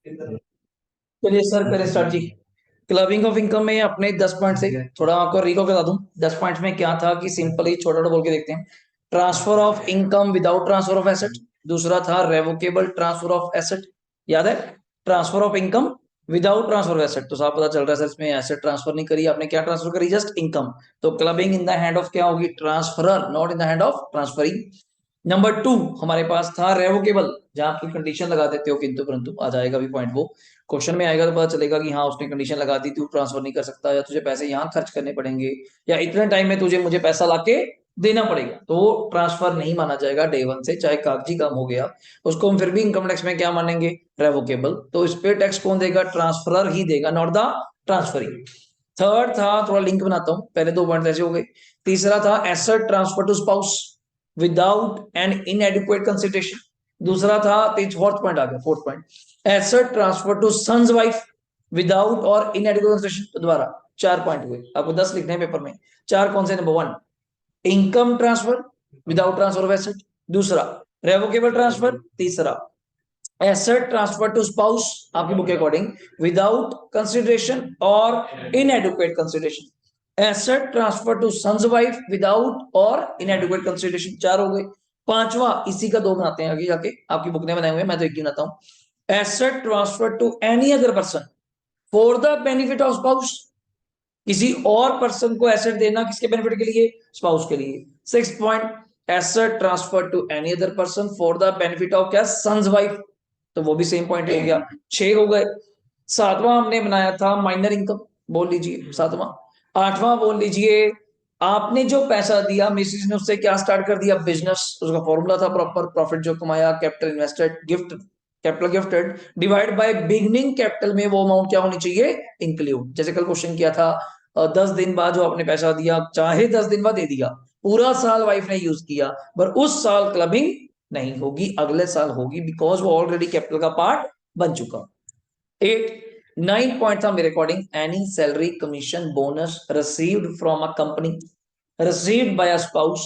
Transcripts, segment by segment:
चलिए सर करें स्टार्ट जी। क्लबिंग ऑफ इनकम में अपने 10 पॉइंट से थोड़ा आपको रिको बता दूं। 10 पॉइंट में क्या था कि सिंपली छोटा छोटा बोल के देखते हैं। Transfer of income without transfer of asset. दूसरा था रेवोकेबल ट्रांसफर ऑफ एसेट। याद है? Transfer of income without transfer of asset, तो साफ पता चल रहा है सर इसमें एसेट ट्रांसफर नहीं करी आपने, क्या ट्रांसफर करी? Just income. तो clubbing in the hand of क्या होगी? Transferor, not in the hand of transferring. Number 2 हमारे पास था रेवोकेबल, जहां आपकी कंडीशन लगा देते हो किंतु परंतु, आ जाएगा भी पॉइंट वो। क्वेश्चन में आएगा तो पता चलेगा कि हाँ उसने कंडीशन लगा दी, तू ट्रांसफर नहीं कर सकता, या तुझे पैसे यहाँ खर्च करने पड़ेंगे, या इतने टाइम में तुझे मुझे पैसा लाके देना पड़ेगा, तो वो ट्रांसफर नहीं माना जाएगा डे वन से, चाहे कागजी काम हो गया। उसको हम फिर भी इनकम टैक्स में क्या मानेंगे? रेवोकेबल। तो इस पे टैक्स कौन देगा? ट्रांसफरर ही देगा, नॉट द ट्रांसफरिंग। थर्ड था, थोड़ा लिंक बनाता हूं, पहले 2 पॉइंट ऐसे हो गए। तीसरा था asset transfer to spouse without an inadequate consideration. दूसरा था, फोर्थ पॉइंट आ गया, fourth point, asset transfer to son's wife without और इनएडिक्वेट कंसिडरेशन। तो दोबारा 4 पॉइंट हुए, आपको 10 लिखने हैं पेपर में। 4 कौन से? Number 1 income transfer without transfer of asset, दूसरा रेवोकेबल ट्रांसफर, तीसरा एसेट ट्रांसफर टू स्पाउस आपकी बुक के अकॉर्डिंग विदाउट कंसिडरेशन और inadequate consideration, asset transfer to son's wife without और इनएडिक्वेट कंसिडरेशन। 4 हो गए। पांचवा इसी का 2 बनाते हैं आगे जाके, आपकी बुक ने बनाए हुए, मैं तो एक ही बनाता हूं। Asset transfer to any other person for the benefit of spouse, किसी और पर्सन को एसेट देना, किसके बेनिफिट के लिए? स्पाउस के लिए। 6 point, asset transfer to any other person for the benefit of क्या? सन्स वाइफ, तो वो भी सेम पॉइंट हो गया। 6 हो गए। सातवां हमने बनाया था माइनर इनकम, बोल लीजिए सातवां। आठवां बोल लीजिए, आपने जो पैसा दिया मिसिस ने, उससे क्या स्टार्ट कर दिया? बिजनेस। उसका फॉर्मूला था प्रॉपर, प्रॉफिट जो कमाया, capital invested, gift, capital gifted divide by beginning capital में वो अमाउंट क्या होनी चाहिए? इंक्लूड। जैसे कल क्वेश्चन किया था, 10 दिन बाद जो आपने पैसा दिया, चाहे 10 दिन बाद दे दिया, पूरा साल वाइफ ने यूज किया, पर उस साल क्लबिंग नहीं होगी, अगले साल होगी, बिकॉज वो ऑलरेडी कैपिटल का पार्ट बन चुका। 8 9 पॉइंट था मेरे according, any salary commission bonus received from a company received by a spouse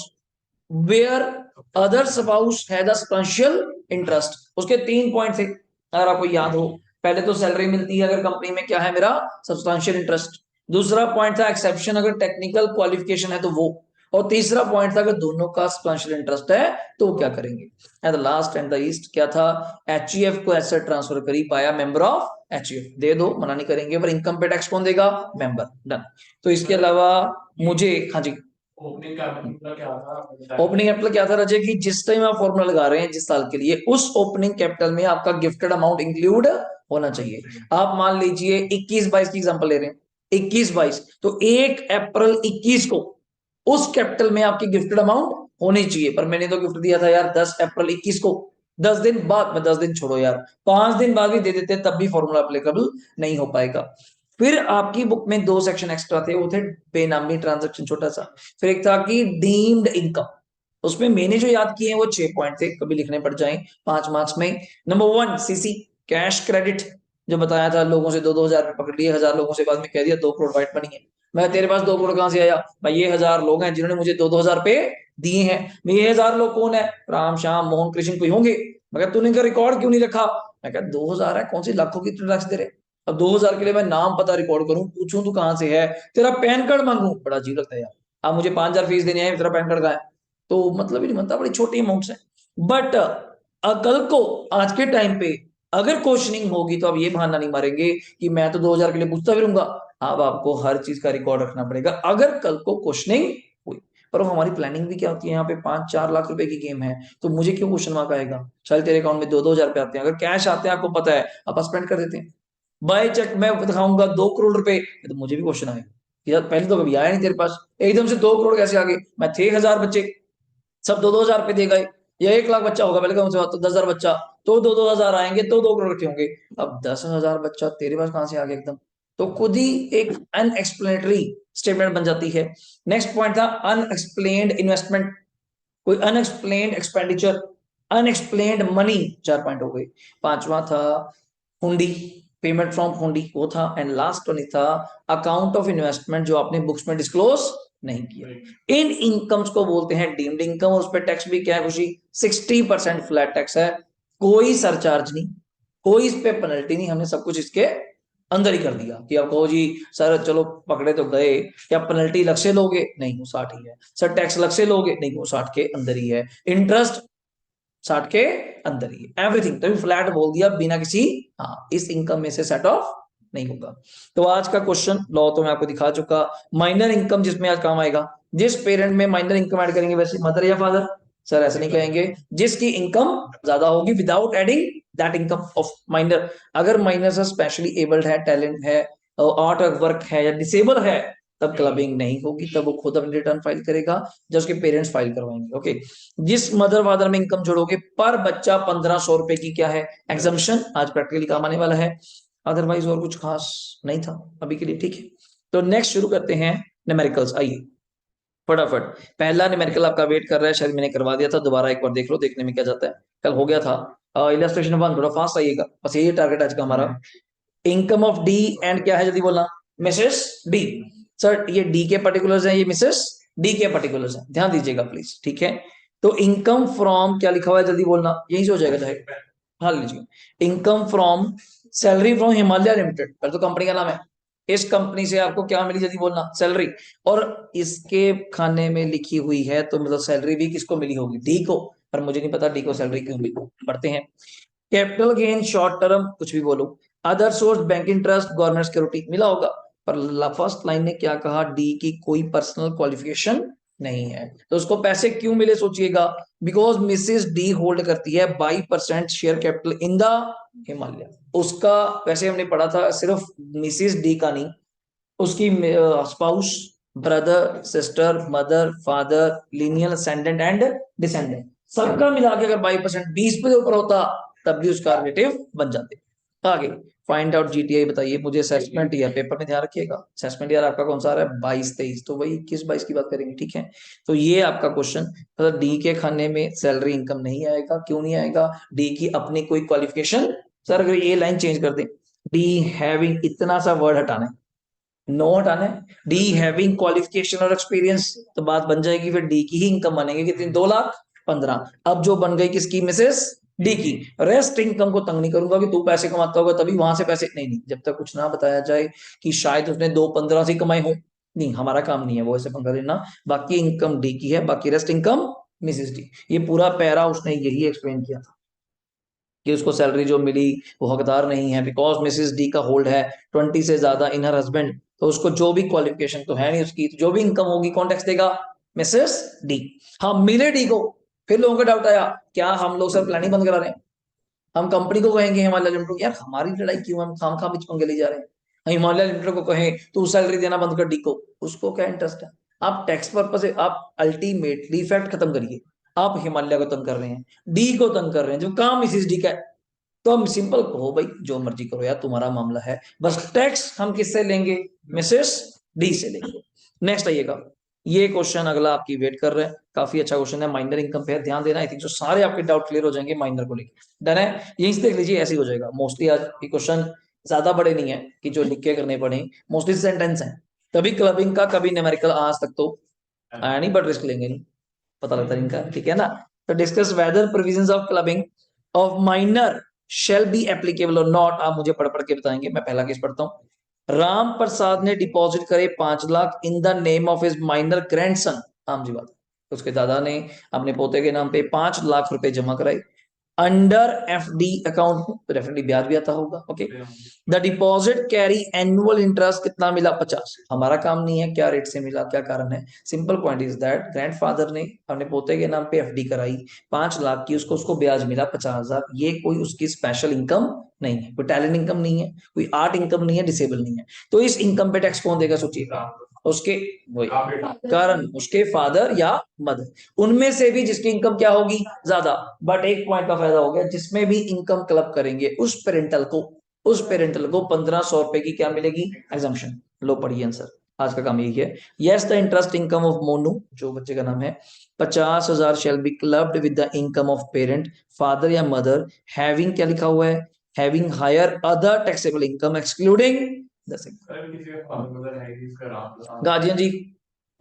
where other spouse had a substantial interest। उसके 3 पॉइंट थे, अगर आपको याद हो। पहले तो सैलरी मिलती है अगर कंपनी में क्या है मेरा? Substantial interest. दूसरा पॉइंट था एक्सेप्शन, अगर टेक्निकल क्वालिफिकेशन है तो वो। और तीसरा पॉइंट था अगर दोनों का सब्सटेंशियल इंटरेस्ट है तो क्या करेंगे। And the last and the east क्या था? एचईएफ को एसेट ट्रांसफर करी बाय मेंबर ऑफ एचईएफ, दे दो, मना नहीं करेंगे, पर इनकम पे टैक्स कौन देगा? मेंबर। डन। तो इसके अलावा मुझे, हाँ जी, ओपनिंग कैपिटल क्या था रजे, कि जिस टाइम आप फॉर्मूला लगा रहे हैं जिस साल के लिए, उस ओपनिंग कैपिटल में आपका गिफ्टेड अमाउंट इंक्लूड होना चाहिए। आप मान लीजिए 21-22 की एग्जांपल ले रहे हैं, 21-22, तो 1 अप्रैल 21 को उस कैपिटल में आपकी गिफ्टेड अमाउंट होनी चाहिए, पर मैंने तो गिफ्ट दिया था यार 10 अप्रैल 21 को, 10 दिन बाद में, 10 दिन छोड़ो यार, 5 दिन बाद भी दे देते तब भी फॉर्मूला अप्लीकेबल नहीं हो पाएगा। फिर आपकी बुक में 2 सेक्शन एक्स्ट्रा थे, वो थे बेनामी ट्रांजैक्शन, छोटा सा। फिर एक था कि डीम्ड इनकम, उसमें मैंने जो याद किए हैं वो 6 पॉइंट थे, कभी लिखने पड़ जाए 5 मार्क्स में। नंबर 1 सीसी, कैश क्रेडिट, जो बताया था, लोगों से 2-2 हजार रुपए पकड़ लिए, 1000 लोगों से बाद में कह दिया 2 करोड़ वाइट बनी है। मैं, तेरे पास 2 करोड़ कहां से आया भाई? ये 1000 लोग हैं जिन्होंने मुझे 2-2 हजार रुपए दिए हैं। मैं, ये 1000 लोग कौन है? राम श्याम मोहन कृष्ण कोई होंगे। मगर तूने इनका रिकॉर्ड क्यों नहीं रखा? मैं कहा 2000 है, कौन सी लाखों की ट्रांजैक्शन दे रहे। अब 2000 के लिए मैं नाम पता रिकॉर्ड करूं, पूछूं तू कहां से है, तेरा पैन कार्ड मांगू, बड़ा अजीब लगता है यार। आप मुझे 5000 फीस देनी है, तेरा पैन कार्ड का है, तो मतलब ही नहीं बनता, बड़ी छोटी अमाउंट्स है। बट कल को, आज के टाइम पे अगर क्वेश्चनिंग होगी तो आप ये बहाना नहीं मारेंगे कि मैं तो 2000 के लिए पूछता फिरूंगा। अब आपको हर चीज का रिकॉर्ड रखना पड़ेगा अगर कल को क्वेश्चनिंग हुई। पर हमारी प्लानिंग भी क्या होती है, यहाँ पे 5-4 लाख रुपए की गेम है, तो मुझे क्यों क्वेश्चन मार्क आएगा? चल तेरे अकाउंट में 2-2 हजार रुपए आते हैं, अगर कैश आते हैं आपको पता है, आप स्पेंड कर देते हैं। बाय चेक मैं दिखाऊंगा 2 करोड़ रुपए, तो मुझे भी क्वेश्चन आएगा यार, पहले तो कभी आया नहीं तेरे पास, एकदम से 2 करोड़ कैसे आ गए? मैं थे 1000 बच्चे, सब 2-2 हजार रुपए दे गए, या 1 लाख बच्चा होगा पहले कम से तो 10 हजार बच्चा, तो 2-2 हजार आएंगे, तो 2 करोड़ रखे होंगे। अब 10 हजार बच्चा तेरे पास कहां से आ गया एकदम? तो खुद ही एक अनएक्सप्लेनेटरी स्टेटमेंट बन जाती है। नेक्स्ट पॉइंट था अनएक्सप्लेन्ड इन्वेस्टमेंट, कोई unexplained expenditure, unexplained money. 4 point हो गए। पांचवा था हुंडी, पेमेंट फ्रॉम हुंडी, वो था। एंड लास्ट वन था अकाउंट ऑफ इन्वेस्टमेंट, जो आपने बुक्स में डिस्क्लोज नहीं किया। इन इनकम्स को बोलते हैं डीम्ड इनकम, उस पर टैक्स भी क्या है खुशी? 60% फ्लैट टैक्स है, कोई सरचार्ज नहीं। कोई इस पे पेनल्टी नहीं, हमने सब कुछ इसके अंदर ही कर दिया कि आप कहो जी सर चलो पकड़े तो गए, क्या पेनल्टी अलग से लोगे? नहीं, वो 60 ही है। सर टैक्स अलग से लोगे? नहीं, वो 60 के अंदर ही है। इंटरेस्ट 60 के अंदर ही है। एवरीथिंग तो फ्लैट बोल दिया बिना किसी, हाँ, इस इनकम में से सेट ऑफ नहीं होगा। तो आज का क्वेश्चन लॉ तो मैं आपको दिखा चुका। माइनर इनकम जिसमें आज काम आएगा, जिस पेरेंट में माइनर इनकम ऐड करेंगे, वैसे मदर या फादर? सर ऐसे नहीं कहेंगे, जिसकी इनकम ज्यादा होगी without adding that income of minor. अगर माइनर से स्पेशली एबल्ड है, टैलेंट है, आर्ट वर्क है या डिसेबल है, तब क्लबिंग नहीं होगी, तब वो खुद अपनी रिटर्न फाइल करेगा या उसके पेरेंट्स फाइल करवाएंगे। ओके, जिस मदर फादर में इनकम जोड़ोगे पर बच्चा 1500 रुपए की क्या है एग्जाम्पशन, आज प्रैक्टिकली काम आने वाला है। अदरवाइज और कुछ खास नहीं था अभी के लिए, ठीक है। तो नेक्स्ट शुरू करते हैं न्यूमेरिकल्स। आइए फटाफट, पहला न्यूमेरिकल आपका वेट कर रहा है, शायद मैंने करवा दिया था, दोबारा एक बार देख लो, देखने में क्या जाता है। कल हो गया था। इलस्ट्रेशन 1 थोड़ा फास्ट आइएगा, बस यही टारगेट आज का हमारा। इनकम ऑफ डी एंड क्या है जल्दी बोलना, मिसेस डी। सर ये डी के पर्टिकुलर्स हैं, ये मिसेस डी के पर्टिकुलर्स हैं, ध्यान दीजिएगा प्लीज, ठीक है। तो इनकम फ्रॉम क्या लिखा हुआ है जल्दी बोलना, यही से हो जाएगा चाहे, हाँ लीजिए। Income from salary from Himalaya limited, पर तो कंपनी का नाम है। इस कंपनी से आपको क्या मिली जल्दी बोलना, सैलरी। और इसके खाने में लिखी हुई है तो मतलब सैलरी भी किसको मिली होगी, डी को, पर मुझे नहीं पता डी को सैलरी क्यों मिली। पढ़ते हैं। कैपिटल गेन शॉर्ट टर्म, कुछ भी बोलो। Other source bank interest government security मिला होगा। पर फर्स्ट लाइन ने क्या कहा, डी की कोई पर्सनल क्वालिफिकेशन नहीं है, तो उसको पैसे क्यों मिले सोचिएगा। बिकॉज मिसेस डी होल्ड करती है 22% share capital in the Himalaya. उसका वैसे हमने पढ़ा था, सिर्फ मिसेस डी का नहीं, उसकी spouse, brother, sister, mother, father, lineal ascendant and descendant, सबका मिला के अगर 22% 20 पे ऊपर होता तब भी उसका रिलेटिव बन जाते। आगे फाइंड आउट जीटीआई बताइए मुझे। असेसमेंट ईयर पेपर में ध्यान रखिएगा, असेसमेंट ईयर आपका कौन सा आ रहा है, 22-23, तो वही 21-22 की बात करेंगे, ठीक है। तो ये आपका क्वेश्चन, मतलब डी के खाने में सैलरी इनकम नहीं आएगा, क्यों नहीं आएगा, डी की अपनी कोई क्वालिफिकेशन। सर अगर ये लाइन चेंज कर दे, डी हैविंग, इतना सा वर्ड हटाना है, नो हटाना है, डी हैविंग क्वालिफिकेशन और एक्सपीरियंस, तो बात बन जाएगी फिर डी की ही इनकम बनेगी कितनी, 2,15,000। अब जो बन गई किसकी, मिसेस डी की। रेस्ट इनकम को तंग नहीं करूंगा कि तू पैसे कमाता होगा तभी वहां से पैसे, नहीं नहीं, जब तक कुछ ना बताया जाए कि शायद उसने 2,15 से कमाए हो, नहीं, हमारा काम नहीं है वो ऐसे पंगा लेना। बाकी इनकम डी की है, बाकी रेस्ट इनकम मिसेस डी। ये पूरा पैरा उसने यही एक्सप्लेन किया था कि उसको सैलरी जो मिली वो हकदार नहीं है, बिकॉज मिसेस डी का होल्ड है 20 से ज्यादा इन हर हस्बैंड, तो उसको जो भी क्वालिफिकेशन तो है नहीं उसकी, तो जो भी इनकम होगी कौन टैक्स देगा, मिसेस डी। हाँ मिले डी को। फिर लोगों का डाउट आया, क्या हम लोग सर प्लानिंग बंद करा रहे हैं, हम कंपनी को कहेंगे हिमालय लिमिटेड, यार हमारी लड़ाई क्यों, हम खाम खा बीच पंगे ले जा रहे हैं। हम हिमालय लिमिटेड को कहें तू सैलरी देना बंद कर डी को, उसको क्या इंटरेस्ट है। आप टैक्स पर्पज से आप अल्टीमेटली इफेक्ट खत्म करिए, आप हिमालय को तंग कर रहे हैं, डी को तंग कर रहे हैं, जो काम मिसेस डी का है। तो हम सिंपल कहो भाई जो मर्जी करो यार, तुम्हारा मामला है, बस टैक्स हम किससे लेंगे, मिसेस डी से लेंगे। नेक्स्ट आइएगा, ये क्वेश्चन अगला आपकी वेट कर रहे हैं, काफी अच्छा क्वेश्चन है, माइनर इनकम पे ध्यान देना। आई थिंक जो सारे आपके डाउट क्लियर हो जाएंगे माइनर को लेकर, डन है, यहीं से देख लीजिए, ऐसे ही हो जाएगा मोस्टली। आज ये क्वेश्चन ज्यादा बड़े नहीं है कि जो लिख के करने पड़े, मोस्टली सेंटेंस है। कभी क्लबिंग का कभी न्यूमेरिकल आज तक तो आया नहीं, बट रिस्क लेंगे नहीं, पता लगता है इनका, ठीक है ना। तो discuss whether provisions of clubbing of minor shall be applicable और नॉट, आप मुझे पढ़ पढ़ के बताएंगे। मैं पहला केस पढ़ता हूं। राम प्रसाद ने डिपॉजिट करे 5 लाख इन the name of his minor grandson, आम जी बात, उसके दादा ने अपने पोते के नाम पे 5 लाख रुपए जमा कराए अंडर एफडी अकाउंट, तो डेफिनेटली ब्याज भी आता होगा। Okay, the deposit carry annual interest कितना मिला, 50। हमारा काम नहीं है क्या रेट से मिला, क्या कारण है, simple point is that grandfather ने अपने पोते के नाम पे एफडी कराई 5 लाख की, उसको उसको ब्याज मिला 50,000। ये कोई उसकी स्पेशल इनकम नहीं है, कोई टैलेंट इनकम नहीं है, कोई आर्ट इनकम नहीं है, डिसेबल नहीं है। तो इस इनकम पे टैक्स कौन देगा सोचिएगा, उसके वही कारण, उसके फादर या मदर, उनमें से भी जिसकी इनकम क्या होगी ज्यादा। बट एक पॉइंट का फायदा हो गया, जिसमें भी इनकम क्लब करेंगे उस पेरेंटल को 1,500 रुपए की क्या मिलेगी, एग्जम्पशन। लो पढ़िए आंसर, आज का काम यही है। Yes the interest income of Monu, जो बच्चे का नाम है, 50,000 shall be clubbed with the income of parent, father या मदर, हैविंग क्या लिखा हुआ है, having higher other taxable income excluding guardian जी,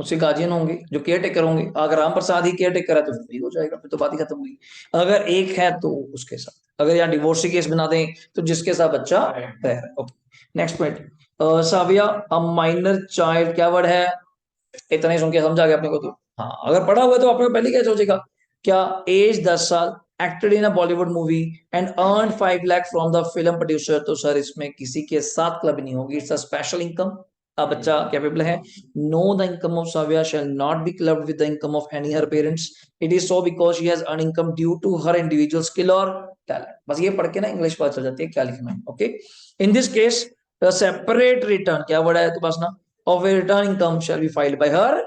उसके गार्जियन होंगे जो केयर टेकर होंगे। अगर राम प्रसाद ही केयर टेकर है तो फिर वही हो जाएगा, फिर तो बात ही खत्म हुई। अगर एक है तो उसके साथ, अगर यहाँ डिवोर्स केस बना दें तो जिसके साथ बच्चा रह रहा है। Okay, next point. Saviya, a minor child, क्या वर्ड है? इतना ही सुन के समझ आ गया अपने को तो। हाँ, अगर पढ़ा हुआ है तो अपने को पहले क्या सोचेगा, क्या एज 10 साल, acted in a Bollywood movie and earn 5 lakh from the film producer. तो सर इसमें किसी के साथ क्लब नहीं होगी, इट्स अ स्पेशल इनकम। अब बच्चा कैपेबल है। No, the income of Saviya shall not be clubbed with the income of any her parents. It is so because she has earn income due to her individual skill और talent. बस ये पढ़ के ना English पता चल जाती है क्या लिखना है। Okay, in this case separate return, क्या वर्ड है तो बस ना, of A return income shall be filed by हर,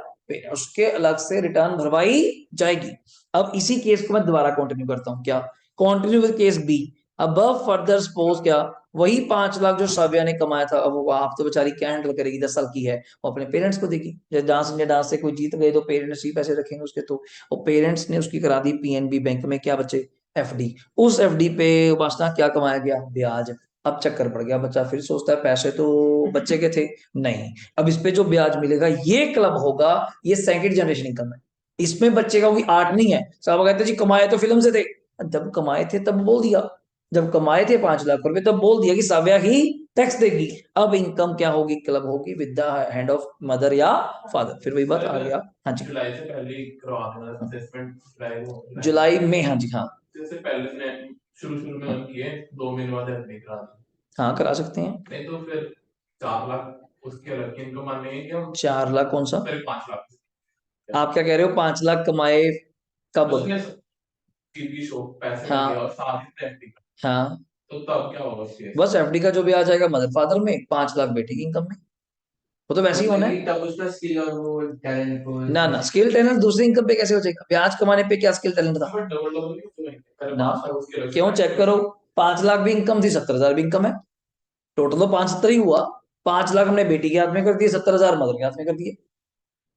उसके अलग से रिटर्न भरवाई जाएगी। अब इसी केस को मैं दोबारा कंटिन्यू करता हूं, क्या कंटिन्यू विद केस बी। अब फर्दर सपोज, क्या वही 5 लाख जो साविया ने कमाया था, अब वो आप तो बेचारी क्या हैंडल करेगी, 10 साल की है, वो अपने पेरेंट्स को देगी। जब डांस इंडिया डांस से कोई जीत गए तो पेरेंट्स ही पैसे रखेंगे उसके, तो वो पेरेंट्स ने उसकी करा दी पीएनबी बैंक में, क्या बच्चे, एफडी। उस एफडी पे वासना क्या कमाया गया, ब्याज। अब चक्कर पड़ गया, बच्चा फिर सोचता है पैसे तो बच्चे के थे, नहीं, अब इस पे जो ब्याज मिलेगा ये क्लब होगा, ये सेकंड जनरेशन इनकम है। इसमें बच्चे का कोई आर्ट नहीं है। साहब कहते जी कमाए तो फिल्म से थे, जब कमाए थे तब बोल दिया, जब कमाए थे 5 लाख रुपए तब बोल दिया कि साव्या ही टैक्स देगी। अब इनकम क्या होगी, क्लब होगी with the hand of mother या फादर। फिर वही बात आ गया। हाँ जी, जुलाई से पहले ही करवा देना असेसमेंट, जुलाई में, हाँ जी, हाँ जैसे पहले से शुरू शुरू में हम किए 2 महीने बाद एडमिट करा दी, हाँ करा सकते हैं। नहीं तो फिर 4 लाख उसके अलग की इनकम मानेंगे क्या? 4 लाख कौन सा, फिर 5 लाख आप क्या कह रहे हो, 5 लाख कमाए कब? उसने टीवी शो पैसे हाँ मिल गया और साथ ही एफडी का, हाँ, तो तब क्या होगा उसके? बस एफडी का जो भी आ जाएगा मदर फादर में, 5 लाख बेटे की इनकम में, वो तो वैसे ही होना है। तब उसका स्किल और वो टैलेंट को ना ना, स्किल टैलेंट दूसरी इनकम पे कैसे हो जाएगा, ब्याज कमाने पे क्या स्किल टैलेंट था डबल डबल नहीं होगा, पहले ना। 5 लाख उसके अलग क्यों, चेक करो, 5 लाख भी इनकम थी, 70,000 भी इनकम है, टोटल तो 570 ही हुआ। 5 लाख हमने बेटी के हाथ में कर दिए, 70,000 मदर के हाथ में कर दिए,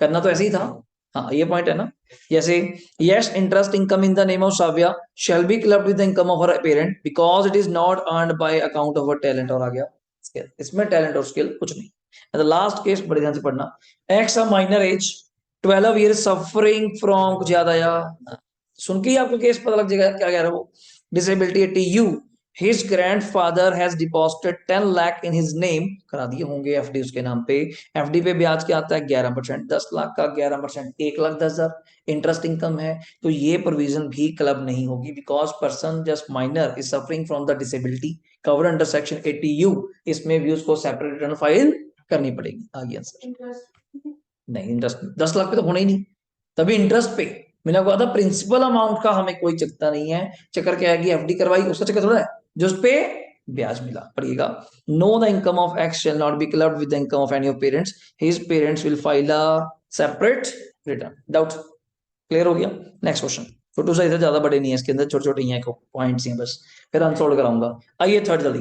करना तो ऐसे ही था। हाँ, ये पॉइंट है ना। जैसे yes, interest income in the name of Savya shall be clubbed with the income of her parent because it is not earned by account of talent. और आ गया स्किल, इसमें टैलेंट और स्किल कुछ नहीं। द लास्ट केस बड़े ध्यान से पढ़ना। X a minor age 12 years suffering from, कुछ याद आया, सुन के ही आपको केस पता लग जाएगा क्या कह रहा है वो। Disability 80U, his grandfather has deposited 10 lakh in his name, करा दिए होंगे एफडी उसके नाम पे। एफडी पे ब्याज क्या आता है, 11%, 10 लाख का 11%, 1,10,000 इंटरेस्ट इनकम है। तो ये प्रोविजन भी क्लब नहीं होगी because person just minor is suffering from the disability cover under section 80U। इसमें भी उसको सेपरेट रिटर्न फाइल करनी पड़ेगी। आगे आंसर नहीं, इंटरेस्ट 10 लाख पे तो होना ही नहीं, तभी इंटरेस्ट पे। मैंने कहा था प्रिंसिपल अमाउंट का हमें कोई चक्कर नहीं है, चक्कर क्या है कि एफडी करवाई उसका चक्कर थोड़ा है, जो उस पे ब्याज मिला। पढ़िएगा, no, the income of X shall not be clubbed with the income of any of parents, his parents will file a separate return. Doubt clear हो गया। नेक्स्ट क्वेश्चन, छोटू सा, इधर ज्यादा बड़े नहीं है, इसके अंदर छोटे छोटे ही हैं पॉइंट्स हैं बस, फिर अनसोल्व कराऊंगा। आइए थर्ड जल्दी।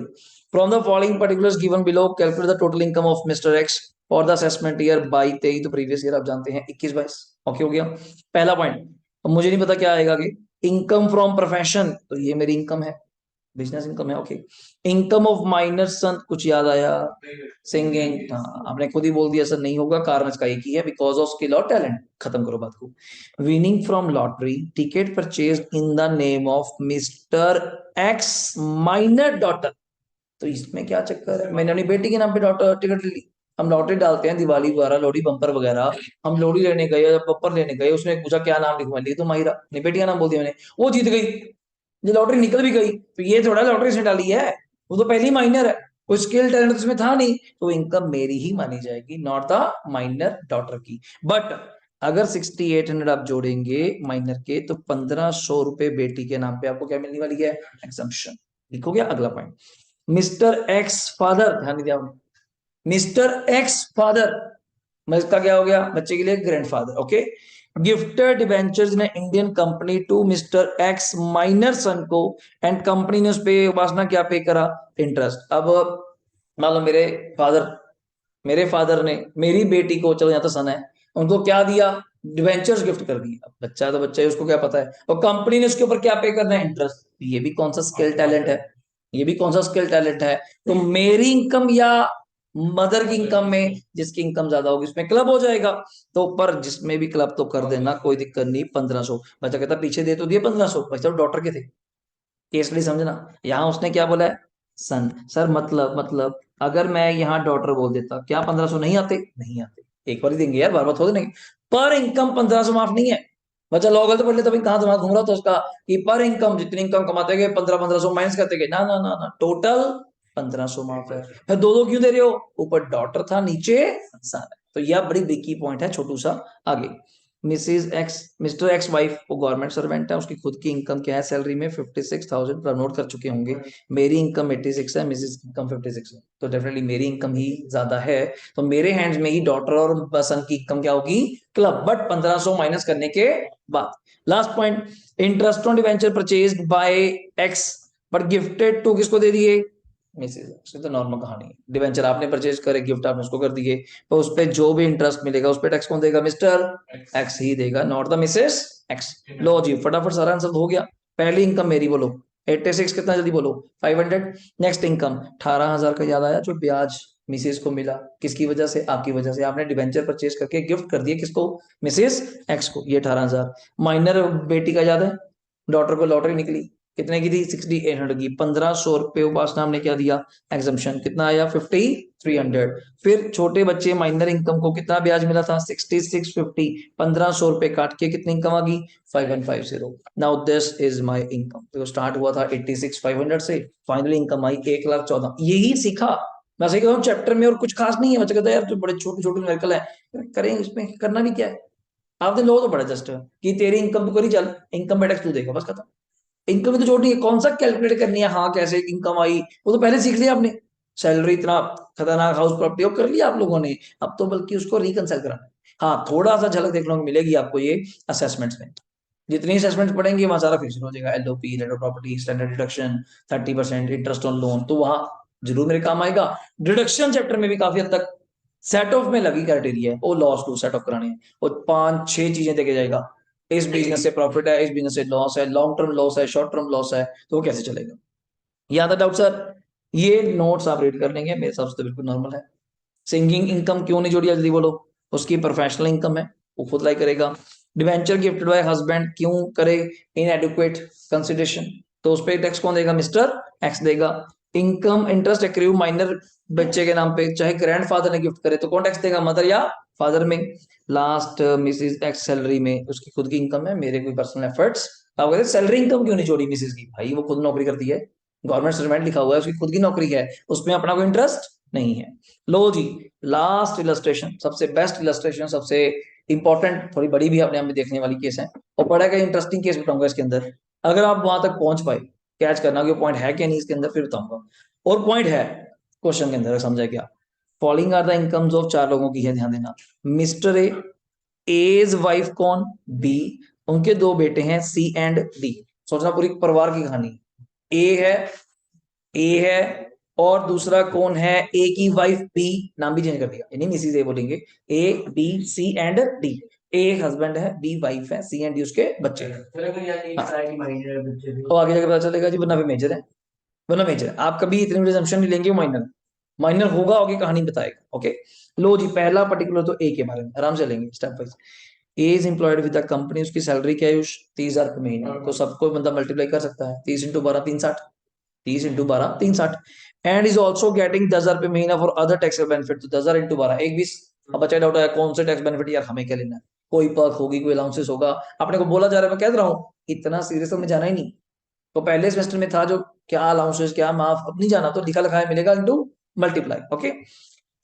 From the following particulars given below calculate the total income of mister x और द असेसमेंट ईयर 22-23, तो प्रीवियस ईयर आप जानते हैं 21-22। ओके हो गया पहला पॉइंट। अब मुझे नहीं पता क्या आएगा आगे, इनकम फ्रॉम प्रोफेशन, तो ये मेरी इनकम है, बिजनेस इनकम है। ओके, इनकम ऑफ माइनर सन, कुछ याद आया, सिंगिंग, हाँ आपने खुद ही बोल दिया सर नहीं होगा, कारण इसका एक ही है, बिकॉज ऑफ स्किल और टैलेंट। खत्म करो बात को। Winning from lottery, ticket purchase in the name of mister X minor daughter, तो इसमें क्या चक्कर है, मैंने अपनी बेटी के नाम पे डॉटर टिकट ली। हम लॉटरी डालते हैं दिवाली वगैरह, लोहड़ी बम्पर वगैरह, हम लोहड़ी लेने गए या बम्पर लेने गए, उसने पूछा क्या नाम लिखवा ली, तो माहिरा, अपनी बेटी का नाम बोल दिया मैंने, वो जीत गई, ये लॉटरी निकल भी गई, तो ये थोड़ा लॉटरी से डाली है, वो तो पहली माइनर है, कोई स्किल टैलेंट उसमें था नहीं, तो इनकम मेरी ही मानी जाएगी, नॉट द माइनर डॉटर की। बट अगर 6800 आप जोड़ेंगे माइनर के, तो 1,500 रुपए बेटी के नाम पे आपको क्या मिलने वाली है, एग्जम्पशन। लिखो गया अगला पॉइंट। मिस्टर एक्स फादर, ध्यान दिया आपने, मिस्टर एक्स फादर, मैं इसका क्या हो गया बच्चे के लिए grandfather. Okay, gifted debentures in Indian company to mister X minor son को, एंड कंपनी ने उस पे वासना क्या पे करा, इंटरेस्ट। अब मान लो मेरे फादर ने मेरी बेटी को, चलो यहाँ तो सन है, उनको क्या दिया, डिबेंचर्स गिफ्ट कर दिए। अब बच्चा है तो बच्चा है, उसको क्या पता है, और कंपनी ने उसके ऊपर क्या पे करना है, इंटरेस्ट। ये भी कौन सा स्किल टैलेंट है, ये भी कौन सा स्किल टैलेंट है। तो मेरी इनकम या मदर की इनकम में जिसकी इनकम ज्यादा होगी उसमें क्लब हो जाएगा। तो पर जिसमें भी क्लब तो कर देना, कोई दिक्कत नहीं। 1500 बच्चा कहता पीछे दे तो दिए 1500, बच्चा डॉटर के थे, केसली समझना। यहाँ उसने क्या बोला है, सन। सर मतलब अगर मैं यहाँ डॉटर बोल देता, क्या 1500 नहीं आते? नहीं आते, एक बार ही देंगे यार, बार बार थोड़ी देंगे। पर इनकम 1500 माफ नहीं है। बच्चा लॉ गलत पढ़ लेता, भाई कहाँ दिमाग घूम रहा था उसका, कि पर इनकम जितनी इनकम कमाते गए 1500 माइनस करते गए, ना ना ना ना, टोटल 1500 माफ है। फिर दो दो क्यों दे रहे हो? ऊपर डॉटर था, नीचे सन है। तो यह बड़ी बिग की पॉइंट है, छोटू सा। आगे, Mrs X, Mr X wife वो गवर्नमेंट सर्वेंट है, उसकी खुद की इनकम क्या है सैलरी में 56,000 पर नोट कर चुके होंगे। मेरी इनकम 86 है, मिसेज की इनकम 56 है, तो डेफिनेटली मेरी इनकम ही ज्यादा है। तो मेरे हैंड्स में ही डॉटर और सन की इनकम क्या होगी, क्लब, बट 1500 माइनस करने के बाद। Last point, interest on debenture purchase by X but gifted to, किसको दे दिए, मिसेज एक्स। तो नॉर्मल कहानी है, डिवेंचर आपने परचेज करे, गिफ्ट आपने उसको कर दिए, तो उस पर जो भी इंटरेस्ट मिलेगा उस पर टैक्स कौन देगा, मिस्टर एक्स ही देगा, नॉट द मिसेस एक्स। लो जी, फटाफट सारा आंसर हो गया। पहली इनकम मेरी बोलो 86, कितना जल्दी बोलो, 500। नेक्स्ट इनकम 18,000 का याद आया, जो ब्याज मिसेस को मिला, किसकी वजह से, आपकी वजह से, आपने डिवेंचर परचेज करके गिफ्ट कर दिया किसको, मिसेस एक्स को, ये 18,000। माइनर बेटी का याद है, डॉटर को लॉटरी निकली, कितने की थी, 6800 की, 1500 रुपये उपासना हमने क्या दिया, एग्जम्पशन, कितना आया, 5300। फिर छोटे बच्चे माइनर इनकम को कितना ब्याज मिला था, 6650, 1500 रुपये काट के कितनी इनकम आ गई, 5150। Now this is my income. तो स्टार्ट हुआ था 86,500 से, फाइनली इनकम आई 1,14,000। यही सीखा मैं, सही कह रहा हूँ, चैप्टर में और कुछ खास नहीं है। बच्चा कहता है यार तो बड़े छोटे छोटे न्यूमेरिकल है, करें इसमें, करना भी क्या है, आपने लो तो बड़ा जस्ट कि तेरी इनकम तो करी, चल इनकम में टैक्स तू देगा, बस खत्म। इनकम में तो छोटी है, कौन सा कैलकुलेट करनी है, हाँ कैसे इनकम आई, वो तो पहले सीख लिया आपने। सैलरी इतना खतरनाक, हाउस प्रॉपर्टी वो कर लिया आप लोगों ने, अब तो बल्कि उसको रिकंसाइल कराना है। हाँ, थोड़ा सा झलक देखने को मिलेगी आपको ये असेसमेंट्स में, जितनी असेसमेंट पढ़ेंगे वहां सारा फिक्स हो जाएगा, LOP, rate of property, standard deduction, 30% interest on loan, तो वहां जरूर मेरे काम आएगा। डिडक्शन चैप्टर में भी काफी हद तक सेट ऑफ में लगी क्राइटेरिया है, वो लॉस टू सेट ऑफ कराने हैं, और 5-6 चीजें देके जाएगा, इस बिजनेस से प्रॉफिट है, इस बिजनेस से लॉस है, लॉन्ग टर्म लॉस है, शॉर्ट टर्म लॉस है, तो वो कैसे चलेगा। याद है डाउट सर? ये नोट्स आप रीड कर लेंगे, मेरे हिसाब से तो बिल्कुल नॉर्मल है। सिंगिंग इनकम क्यों नहीं जोड़ी, जल्दी बोलो, उसकी प्रोफेशनल इनकम है, वो खुद लाई करेगा। डिवेंचर गिफ्टेड बाय हस्बैंड क्यों करे, इनएडिक्वेट कंसिडरेशन, तो उस पर टैक्स कौन देगा, मिस्टर एक्स देगा। इनकम इंटरेस्ट एक्रू माइनर बच्चे के नाम पे, चाहे ग्रैंडफादर ने गिफ्ट करे तो कौन टैक्स देगा, मदर या फादर में। लास्ट, मिसिस एक्स सैलरी में उसकी खुद की इनकम है, मेरे कोई पर्सनल एफर्ट्स। आप कहते सैलरी इनकम क्यों नहीं जोड़ी मिसिस की, भाई वो खुद नौकरी करती है, गवर्नमेंट सर्वेंट लिखा हुआ है, उसकी खुद की नौकरी है, उसमें अपना कोई इंटरेस्ट नहीं है। लो जी, लास्ट इलस्ट्रेशन, सबसे बेस्ट इलस्ट्रेशन, सबसे इंपॉर्टेंट, थोड़ी बड़ी भी अपने आप में देखने वाली केस है, और बड़ा का इंटरेस्टिंग केस बताऊंगा इसके अंदर। अगर आप वहां तक पहुंच पाए, कैच करना कि पॉइंट है क्या नहीं इसके अंदर, फिर बताऊंगा। और पॉइंट है क्वेश्चन के अंदर, समझा क्या। Following are the incomes of, चार लोगों की है, ध्यान देना। मिस्टर ए, एज वाइफ कौन, बी, उनके दो बेटे हैं सी एंड डी। सोचना पूरी परिवार की कहानी, ए है, ए है, और दूसरा कौन है, ए की वाइफ बी, नाम भी चेंज कर दिया, यानी मिसिस ए बोलेंगे, A B C and D. A husband है, बी वाइफ है, सी एंड डी उसके बच्चे हैं। हाँ। तो आगे जाके पता चलेगा जी, वरना भी मेजर है, वरना मेजर है, आप कभी इतनी बड़ी assumption नहीं लेंगे, माइनर माइनर होगा, आगे कहानी बताएगा। ओके, लो जी, पहला पर्टिकुलर तो ए के बारे में आराम से लेंगे step wise. A is employed with the company, उसकी सैलरी क्या है, 30,000 रुपये महीने, तो सबको बंदा मल्टीप्लाई कर सकता है, 30 into 12 360, 30 into 12 360। And is also getting 10,000 रुपये महीना फॉर अदर टैक्स बेनिफिट, तो 10,000 इंटू 12 एक 20। अब बच्चा डाउट है कौन से टैक्स बेनिफिट, यार हमें क्या लेना है, कोई पर्क होगी, कोई अलाउंसेस होगा, अपने को बोला जा रहा है, मैं कह रहा हूँ इतना सीरियस तो मैं जाना ही नहीं। तो पहले सेमेस्टर में था जो, क्या अलाउंसेस क्या माफ, अब नहीं जाना, तो लिखा लिखा है मिलेगा into multiply. Okay,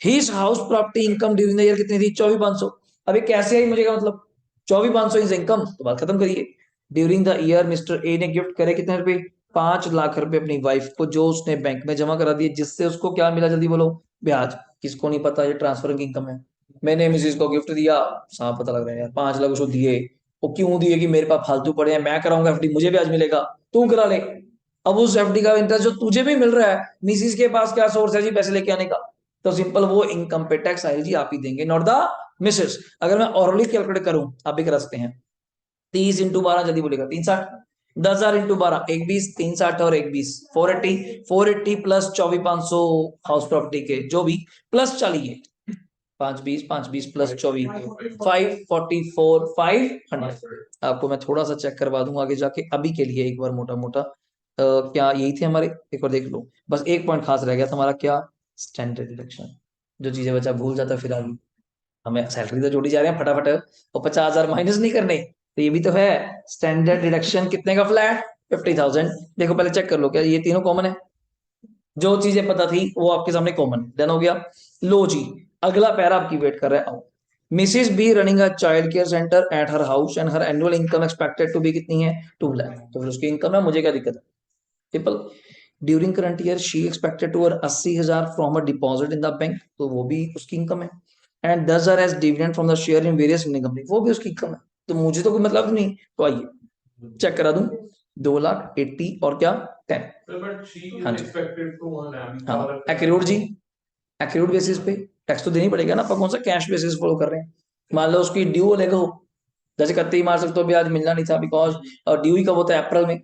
his house property income during the year कितनी थी, 24,500। अभी कैसे आई मुझे, का मतलब 24,500 इज इनकम, तो बात खत्म करिए। During the year mister A ने गिफ्ट करे कितने रुपए, 5 लाख रुपए अपनी वाइफ को, जो उसने बैंक में जमा करा दिए, जिससे उसको क्या मिला, जल्दी बोलो, ब्याज। किसको नहीं पता ये ट्रांसफर की इनकम है, मैंने मिसिस को गिफ्ट दिया, साफ पता लग रहा है यार, 5 लाख उसको दिए, वो क्यों दिए, कि मेरे पास फालतू पड़े हैं, मैं कराऊंगा एफडी, मुझे ब्याज मिलेगा, तू करा ले। अब उस एफडी का इंटरेस्ट जो तुझे भी मिल रहा है, मिसिस के पास क्या सोर्स है जी पैसे लेके आने का, तो सिंपल वो इनकम पे टैक्स आएगी जी, आप ही देंगे, नॉट द मिसेस। अगर मैं ऑरली कैलकुलेट करूं, आप भी करा सकते हैं, 30 इंटू 12 जल्दी बोलेगा 360, 10,000 इंटू 12, 1 20, 3 60 और 1 20, 480, 480 प्लस 24,500 हाउस प्रॉपर्टी के जो भी प्लस चलिए 5 20, 5 20 प्लस 24, 544, 500। आपको मैं थोड़ा सा चेक करवा दूंगा आगे जाके, अभी के लिए एक बार मोटा मोटा क्या यही थे हमारे, एक बार देख लो। बस एक पॉइंट खास रह गया था हमारा, क्या? Standard deduction. जो चीजें बच्चा भूल जाता फिर आगे, हमें सैलरी तो जोड़ी जा रहे हैं फटाफट और 50,000 माइनस नहीं करने, तो ये भी तो है। स्टैंडर्ड डिडक्शन कितने का फ्लैट? 50,000। देखो पहले चेक कर लो क्या ये तीनों कॉमन है, जो चीजें पता थी वो आपके सामने कॉमन डन हो गया। लो जी, अगला पैरा आपकी वेट कर रहा है, आओ। Mrs B running a child care centre at her house and her annual income expected to be कितनी है? 2 लाख। तो फिर उसकी इनकम है, मुझे क्या दिक्कत है? Triple. During current year she expected to earn 80,000 from a deposit in the bank, तो वो भी उसकी इनकम है। And 10,000 as dividend from the share in various Indian company, वो भी उसकी इनकम है। तो मुझे तो कोई मतलब नहीं, तो आइए चेक करा दूं। 2,80,000 और क्या 10। But she is हाँ जी, expected to earn अभी हाँ ज्यादा एक्यूरेट जी, एक्यूरेट बेसिस पे टैक्स तो देनी पड़ेगा ना, अपन कौन सा कैश बेसिस फॉलो कर रहे हैं। मान लो उसकी ड्यू लेगा हो, जैसे 31 मार्च तक तो भी आज मिलना नहीं था बिकॉज ड्यू ही कब होता है? अप्रैल में।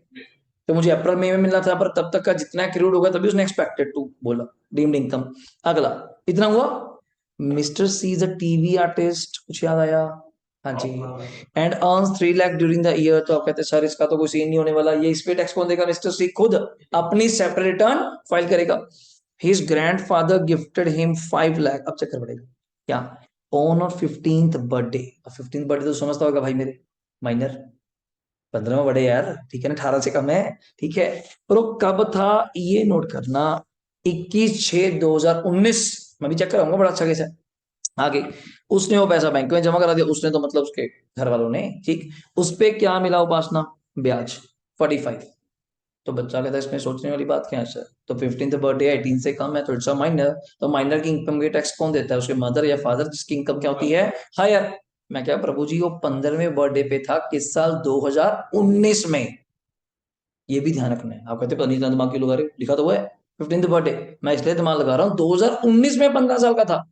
तो मुझे अप्रैल मई में मिलना था, पर तब तक का जितना एक्यूरेट होगा तभी उसने एक्सपेक्टेड टू बोला, डीम्ड इनकम। अगला इतना हुआ। Mister C is a TV artist, कुछ याद आया? हाँ जी। And earns 3 lakh during the year, तो आप कहते हैं सर इसका तो कोई सीन नहीं होने वाला, ये इस पे टैक्स कौन देगा? मिस्टर सी खुद अपनी सेपरेट रिटर्न फाइल करेगा। His grandfather gifted him 5 lakh, अब चक्कर पड़ेगा क्या? ऑन और 15th बर्थडे, 15th बर्थडे तो समझता होगा भाई मेरे, माइनर 15 बड़े यार, ठीक है ना, 18 से कम है, ठीक है। पर वो कब था ये नोट करना, 21/6/2019। मैं भी चेक कराऊंगा, बड़ा अच्छा केस है। आगे उसने वो पैसा बैंक में जमा करा दिया, उसने तो मतलब उसके घर वालों ने, ठीक। उस पे क्या मिला उपासना? ब्याज 45। तो बच्चा कहता है इसमें सोचने वाली बात क्या है सर? तो 15th बर्थडे 18 से कम है तो इट्स अ माइनर। तो माइनर की इनकम के टैक्स कौन देता है? उसके मदर या फादर, जिसकी इनकम क्या होती है? हायर। मैं क्या प्रभु जी, वो 15वें बर्थडे पे था किस साल? 2019 में। ये भी ध्यान रखना है। आप कहते हैं पता नहीं इतना दिमाग क्यों लगा रहे हो? लिखा तो हुआ है 15th बर्थडे, मैं इसलिए दिमाग लगा रहा हूँ 2019 में 15 साल का था।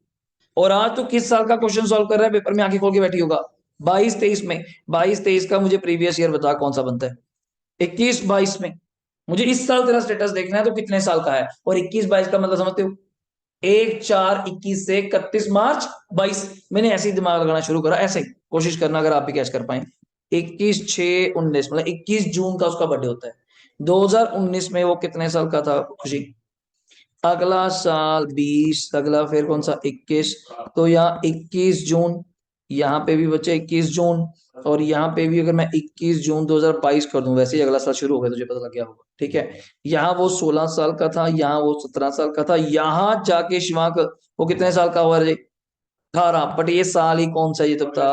और आज तो किस साल का क्वेश्चन सॉल्व कर रहा है, पेपर में आंखें खोल के बैठी होगा? 22-23 में। 22-23 का मुझे प्रीवियस ईयर बता कौन सा बनता है? 21-22 में। मुझे इस साल तेरा स्टेटस देखना है तो कितने साल का है, और 21-22 का मतलब समझते हो? 1/4/21 से 31 मार्च 22। मैंने ऐसे ही दिमाग लगाना शुरू करा, ऐसे ही कोशिश करना अगर आप भी कैच कर पाए। 21/6/19 मतलब 21 जून का उसका बर्थडे होता है। 2019 में वो कितने साल का था खुशी? अगला साल 20, अगला फिर कौन सा 21, तो यहाँ 21 जून, यहाँ पे भी बच्चे 21 जून, और यहाँ पे भी अगर मैं 21 जून 2022 कर दूं, वैसे ही अगला साल शुरू हो गया, तुझे पता लग गया होगा, ठीक है। यहाँ वो 16 साल का था, यहाँ वो 17 साल का था, यहाँ जाके शिवांक वो कितने साल का हुआ? 18। बट ये साल ही कौन सा ये तब था?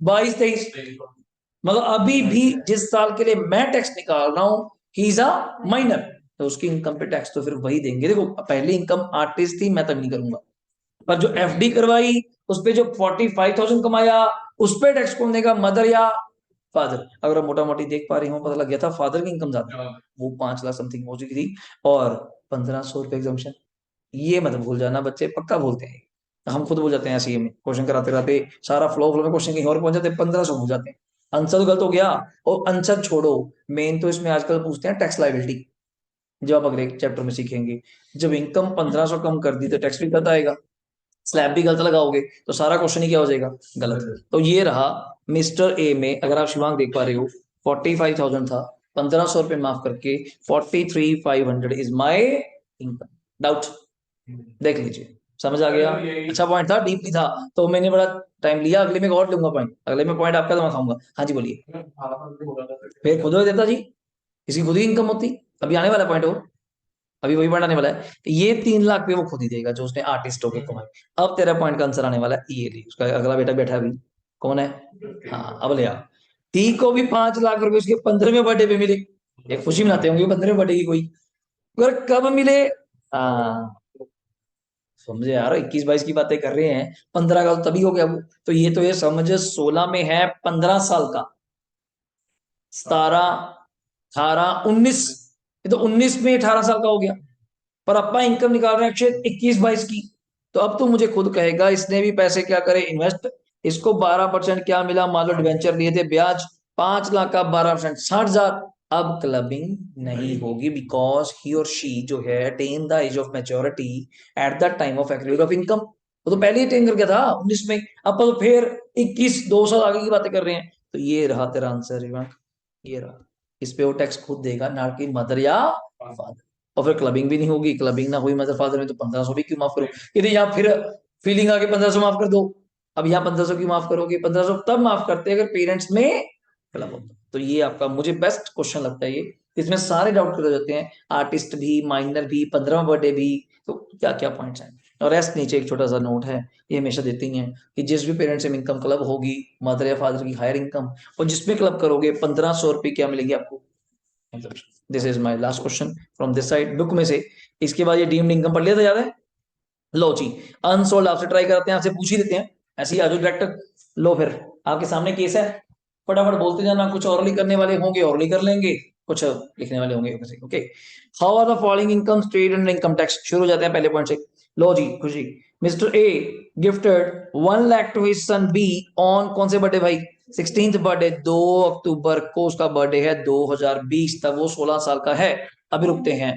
22-23। मतलब अभी भी जिस साल के लिए मैं टैक्स निकाल रहा हूँ, ही इज अ माइनर, तो उसकी इनकम पे टैक्स तो फिर वही देंगे। देखो पहली इनकम आर्टिस्ट थी, मैं तब नहीं करूंगा, पर जो एफडी करवाई उस पे जो 45,000 कमाया, उस पे टैक्स कौन देगा? मदर या फादर? अगर आप मोटा मोटी देख पा रही हूँ, पता लग गया था फादर की इनकम ज्यादा, वो 5 लाख समथिंग हो चुकी थी, और 1,500 रुपए एग्जामेशन। ये मत भूल जाना बच्चे, पक्का भूलते हैं। हम खुद भूल जाते हैं सीए में, क्वेश्चन कराते कराते सारा फ्लो फ्लो में क्वेश्चन कहीं और पहुंच जाते हैं, 1,500 भूल जाते हैं। आंसर तो गलत हो गया। और आंसर छोड़ो, मेन तो इसमें आजकल पूछते हैं टैक्स लाइबिलिटी, जो आप अगले चैप्टर में सीखेंगे। जब इनकम 1,500 कम कर दी तो टैक्स भी गलत आएगा, स्लैब भी गलत लगाओगे तो सारा क्वेश्चन ही क्या हो जाएगा? गलत। तो ये रहा मिस्टर ए में, अगर आप शिवांग देख पा रहे हो 45,000 था, 1,500 रुपए माफ करके 43,500 इज माई इनकम। डाउट? देख लीजिए, समझ आ गया? अच्छा पॉइंट था, डीपली था, तो मैंने बड़ा टाइम लिया, अगले में और लूंगा पॉइंट, अगले में पॉइंट आपका तो मैं खाऊंगा। हाँ जी बोलिए। फिर खुद हो देता जी, किसी खुद ही इनकम होती। अभी आने वाला पॉइंट हो, अभी वही पॉइंट आने वाला है। ये 3 लाख पे वो खुद ही देगा जो उसने आर्टिस्ट होकर कमाई। अब तेरा पॉइंट का आंसर आने वाला है, ये ली उसका अगला बेटा बैठा अभी, कौन है? हाँ अब ले आ। ती को भी 5 लाख रुपए उसके 15वें बर्थडे पे मिले। एक खुशी मनाते होंगे 15वें बर्थडे की कोई, अगर कब मिले? हाँ समझे यार, 21-22 की बातें कर रहे हैं, 15 का तो तभी हो गया वो। तो ये समझ 16 में है 15 साल का, 17, 18, 19, ये तो 19 में 18 साल का हो गया। पर अपना इनकम निकाल रहे हैं अक्षय 21-22 की। तो अब तो मुझे खुद कहेगा इसने भी पैसे क्या करे? इन्वेस्ट। इसको 12% क्या मिला? मान लो डिवेंचर लिए थे, ब्याज 5 लाख का 12%, 60,000। अब क्लबिंग नहीं होगी बिकॉज ही और शी जो है attain the age of maturity at the time of activity of income. वो तो पहले ही अटेन कर गया था 19 में, अब तो फिर 21 2 साल आगे की बातें कर रहे हैं। तो ये रहा तेरा आंसर, ये रहा। इस पे वो टैक्स खुद देगा, ना कि मदर या फादर। और फिर क्लबिंग भी नहीं होगी, क्लबिंग ना हुई मदर फादर में तो 1500 भी क्यों माफ करो? यदि यहाँ फिर फीलिंग आके 1500 माफ कर दो। अब यहाँ 1500 क्यों माफ करोगे? 1500 तब माफ करते अगर पेरेंट्स में क्लब होता। तो ये आपका मुझे बेस्ट क्वेश्चन लगता है ये। इसमें सारे डाउट क्लियर हो जाते हैं, आर्टिस्ट भी, माइनर भी, 15वां बर्थडे भी। तो क्या क्या पॉइंट्स हैं। और रेस्ट नीचे एक छोटा सा नोट है, ये हमेशा देते ही हैं कि जिस भी पेरेंट्स में इनकम क्लब होगी, मदर या फादर की हायर इनकम, और जिसमें क्लब करोगे 1500 रुपये क्या मिलेंगे आपको। This is my last question from this side book में से। इसके बाद ये डीम्ड इनकम पढ़ लिया था, याद है? लो जी, अनसोल्ड आपसे ट्राई करते हैं, आपसे पूछ ही देते हैं, ऐसे ही आजो डायरेक्ट। लो फिर आपके सामने केस है, फटाफट बोलते जाना। कुछ ओरली करने वाले होंगे ओरली कर लेंगे, कुछ लिखने वाले होंगे okay. How are the following income state under income tax? शुरू हो जाते हैं पहले पॉइंट से। लो जी खुशी, Mr A gifted 1 lakh to his son B on कौन से बर्थडे भाई? 16th बर्थडे, 2 अक्टूबर को उसका बर्थडे है 2020 तक, वो 16 साल का है। अभी रुकते हैं,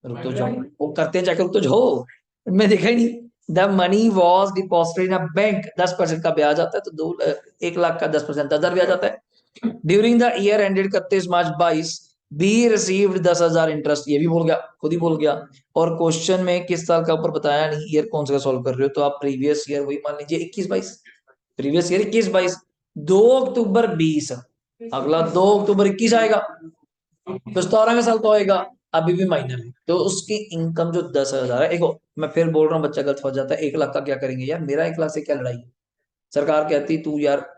रुक तो जाओ, वो करते हैं जाकर, रुक तो जाओ, मैं देखा ही नहीं। The money was deposited in a bank, 10% का ब्याज आता है, तो 1 लाख का 10% 10,000 ब्याज आता है। During the year ended 31 March 22 be received 10,000 interest, ये भी बोल गया, खुद ही बोल गया। और क्वेश्चन में किस साल का ऊपर बताया नहीं, ईयर कौन सा सॉल्व कर रहे हो, तो आप प्रीवियस ईयर वही मान लीजिए 21-22, प्रीवियस ईयर 21-22, 2 अक्टूबर 20, अगला 2 अक्टूबर 21 आएगा, तो 17वें साल तो आएगा, अभी भी माइनर है, तो उसकी इनकम जो 10,000 है। देखो मैं फिर बोल रहा हूँ, बच्चा गलत हो जाता है, 1 लाख का क्या करेंगे यार, मेरा 1 लाख से क्या लड़ाई है? सरकार कहती तू यार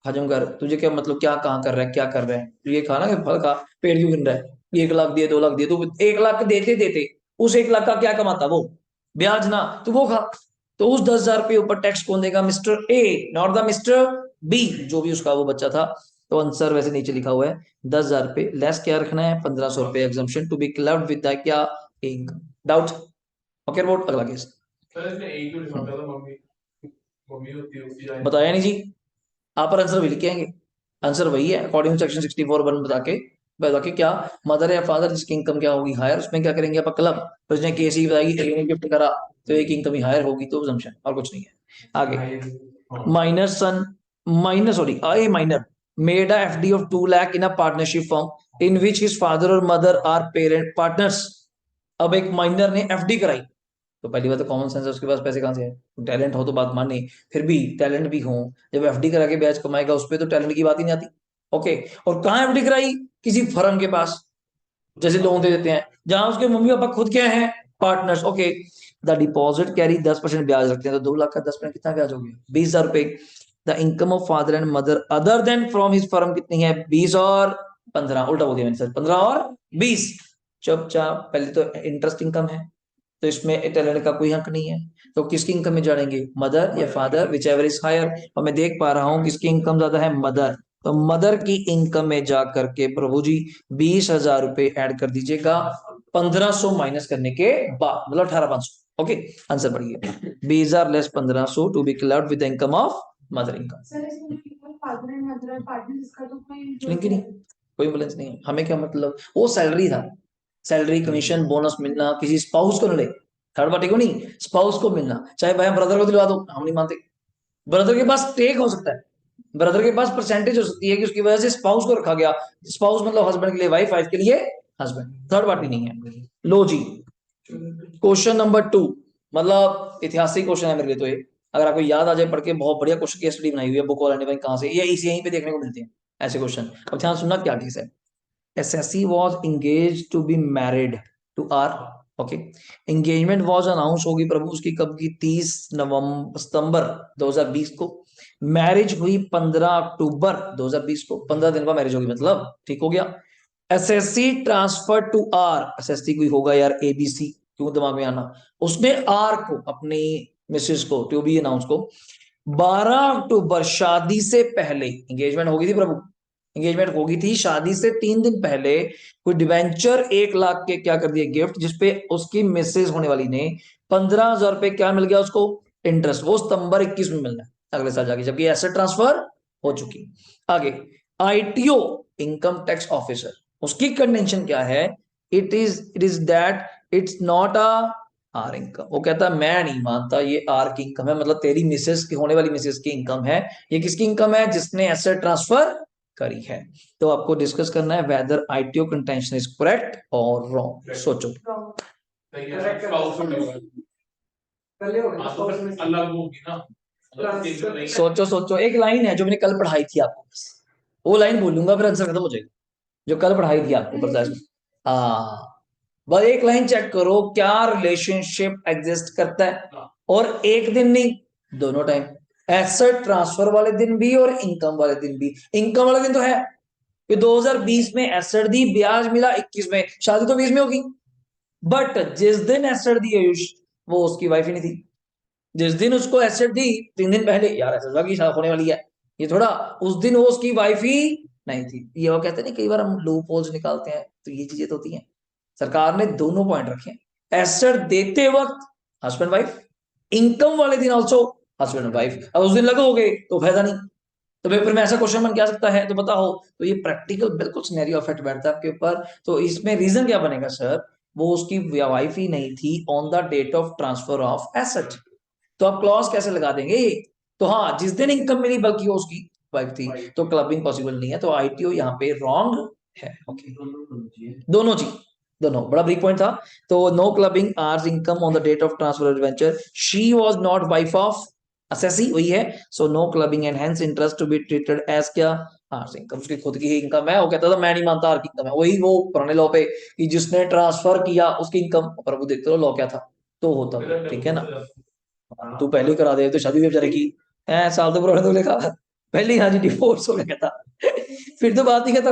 हजम कर, तुझे क्या मतलब, क्या कहाँ कर रहा है, क्या कर रहा है, तू ये खाना फल खा, पेट क्यों गिन रहा है? 1 लाख दिए, 2 लाख दिए, तू 1 लाख देते देते उस 1 लाख का क्या कमाता वो? ब्याज ना, तू वो खा। तो उस 10,000 रुपये ऊपर टैक्स कौन देगा? Mr A, not the Mr B, जो भी उसका वो बच्चा था। तो आंसर वैसे नीचे लिखा हुआ है 10,000 रुपये लेस क्या रखना है, 1500 रुपये exemption to be clubbed with the क्या इनकम। डाउट? ओके रिपोर्ट, अगला केस। सर इसमें एक जो लिखा था मम्मी, मम्मी होती है उसकी जाए। बताया नहीं जी, आप पर आंसर भी लिख के आएंगे, आंसर वही है अकॉर्डिंग टू सेक्शन 64(1) बता के क्या, मदर या फादर जिसकी इनकम क्या होगी हायर, उसमें क्या करेंगे आप क्लब, तो उसने केस ही बताएगी ए ने गिफ्ट करा तो एक इनकम ही हायर होगी, तो assumption और कुछ नहीं है। आगे, minor son, minor sorry a minor made a FD of 2 lakh in a partnership firm in which his father और मदर आर पेरेंट पार्टनर्स। अब एक माइनर ने एफडी कराई, तो पहली बात तो कॉमन सेंस है, उसके पास पैसे कहाँ से है? टैलेंट हो तो बात मानी, फिर भी टैलेंट भी हो, जब एफडी करा के ब्याज कमाएगा उस पर तो टैलेंट की बात ही नहीं आती। ओके, और कहाँ एफडी कराई? किसी फर्म के पास, जैसे लोन दे देते हैं, जहां उसके मम्मी पापा खुद क्या है, partners. Okay, the deposit carry 10% ब्याज रखते हैं, तो 2 लाख का 10% कितना ब्याज हो गया? 20,000 रुपए। The income of father and mother other than from his firm कितनी है? 20 और 15, उल्टा बोल दिया मैंने सर, 15 और 20। चुपचाप, पहले तो इंटरेस्ट इनकम है, तो इसमें टैलेंट का कोई हक नहीं है, तो किसकी इनकम में जानेंगे, मदर या father, whichever is higher. और मैं देख पा रहा हूँ किसकी इनकम ज्यादा है, मदर, तो मदर की इनकम में जा करके प्रभु जी 20,000 रुपए ऐड कर दीजिएगा 1500 माइनस करने के बाद, मतलब 18,500। ओके, आंसर बढ़िए, 20,000 less 1500 to be clubbed with income of mother income. Link ही नहीं, कोई बैलेंस नहीं है, हमें क्या मतलब, वो सैलरी था, सैलरी कमीशन बोनस मिलना किसी स्पाउस को मिले, थर्ड पार्टी को नहीं, स्पाउस को मिलना, चाहे भाई ब्रदर को दिलवा दो, हम नहीं मानते। ब्रदर के पास टेक हो सकता है, ब्रदर के पास परसेंटेज हो सकती है कि उसकी वजह से स्पाउस को रखा गया, स्पाउस मतलब हस्बैंड के लिए वाइफ, वाइफ के लिए हस्बैंड, थर्ड पार्टी नहीं है। लो जी, क्वेश्चन नंबर 2, मतलब ऐतिहासिक क्वेश्चन है मेरे लिए तो ये, अगर आपको याद आ जाए पढ़ के, बहुत बढ़िया क्वेश्चन की स्टडी बनाई हुई है बुक वाले ने भाई, कहां से, ये इसी यहीं पे देखने को मिलते हैं ऐसे क्वेश्चन। अब ध्यान सुनना क्या केस है। SSC was engaged to be married to R. Okay, engagement was announce होगी प्रभु उसकी कब की, 30 नवंबर सितंबर 2020 को। मैरिज हुई 15 अक्टूबर 2020 को, 15 दिन बाद मैरिज होगी, मतलब ठीक हो गया। SSC transfer to R, SSC कोई होगा यार ABC, क्यों दिमाग में आना, उसने R को, अपनी मिसेस को, टू बी अनाउंस को 12 अक्टूबर शादी से पहले, एंगेजमेंट होगी थी प्रभु, एंगेजमेंट होगी थी शादी से 3 दिन पहले, कोई डिवेंचर 1 लाख के क्या कर दिए गिफ्ट, जिसपे उसकी मिसेज होने वाली ने 15,000 रुपए क्या मिल गया उसको, इंटरेस्ट, वो सितंबर 21 में मिलना है अगले साल जाके, जबकि एसेट ट्रांसफर हो चुकी। आगे आईटीओ इनकम टैक्स ऑफिसर, उसकी कंडीशन क्या है? It is that it's not a R income. वो कहता है मैं नहीं मानता ये आर की इनकम है, मतलब तेरी मिसेस की, होने वाली मिसेस की इनकम है। ये किसकी इनकम है? जिसने एसेट ट्रांसफर करी है। तो आपको डिस्कस करना है whether ITO contention is correct और रॉन्ग। सोचो। सही है, spouse होगा। हाँ, तो फिर अलग होगी ना, मतलब एक नहीं है। सोचो सोचो, एक लाइन है जो मैंने कल पढ़ाई थी आपको, बस वो लाइन बोलूंगा फिर आंसर खत्म हो जाएगा, जो कल पढ़ाई थी आपको प्रोसेस। हाँ, बस एक लाइन चेक करो, क्या रिलेशनशिप एग्जिस्ट करता है? और एक दिन नहीं, दोनों टाइम, एसेट ट्रांसफर वाले दिन भी और इनकम वाले दिन भी। इनकम वाले दिन तो है कि 2020 में एसेट दी, ब्याज मिला 21 में, शादी तो 20 में होगी। बट जिस दिन एसेट दी आयुष, वो उसकी वाइफ ही नहीं थी। जिस दिन उसको एसेट दी 3 दिन पहले, यार एसेट की शादी होने वाली है, ये थोड़ा, उस दिन वो उसकी वाइफ ही नहीं थी। ये वो कहते हैं ना, कई बार हम लूप होल्स निकालते हैं, तो ये चीजें तो होती हैं। सरकार ने दोनों पॉइंट रखे, एसेट देते वक्त हस्बैंड वाइफ, इनकम वाले दिन ऑल्सो हस्बैंड वाइफ। अब उस दिन लगे हो गए तो फायदा नहीं। तो पेपर में ऐसा क्वेश्चन बन क्या सकता है तो बताओ। तो ये प्रैक्टिकल बिल्कुल सिनेरियो इफेक्ट बैठता है आपके ऊपर। तो इसमें रीजन क्या बनेगा सर? वो उसकी वाइफ ही नहीं थी on the date of transfer of asset. तो आप क्लॉज कैसे लगा देंगे? तो हाँ, जिस दिन इनकम मिली बल्कि वो उसकी वाइफ थी, तो क्लबिंग पॉसिबल नहीं है। तो आईटीओ यहाँ पे रॉन्ग है। ओके, दोनों जी, दोनों बड़ा ब्रीक पॉइंट था। तो no clubbing hers income on the date of transfer venture, she was not wife of assessee, वही है। So no clubbing and hence interest to be treated as क्या? Hers income. उसकी खुद की ही इनकम है। वो कहता था मैं नहीं मानता आर की इनकम है, वही वो पुराने लॉ पे कि जिसने ट्रांसफर किया उसकी इनकम। प्रभु देखते हो लॉ क्या था, तो होता वो, ठीक है ना। तू पहले ही करा दे तो शादी भी बेचारे की है, साल तो पुराने तो लिखा पहले ही, हाँ जी डिवोर्स हो गया कहता फिर तो बात ही कहता,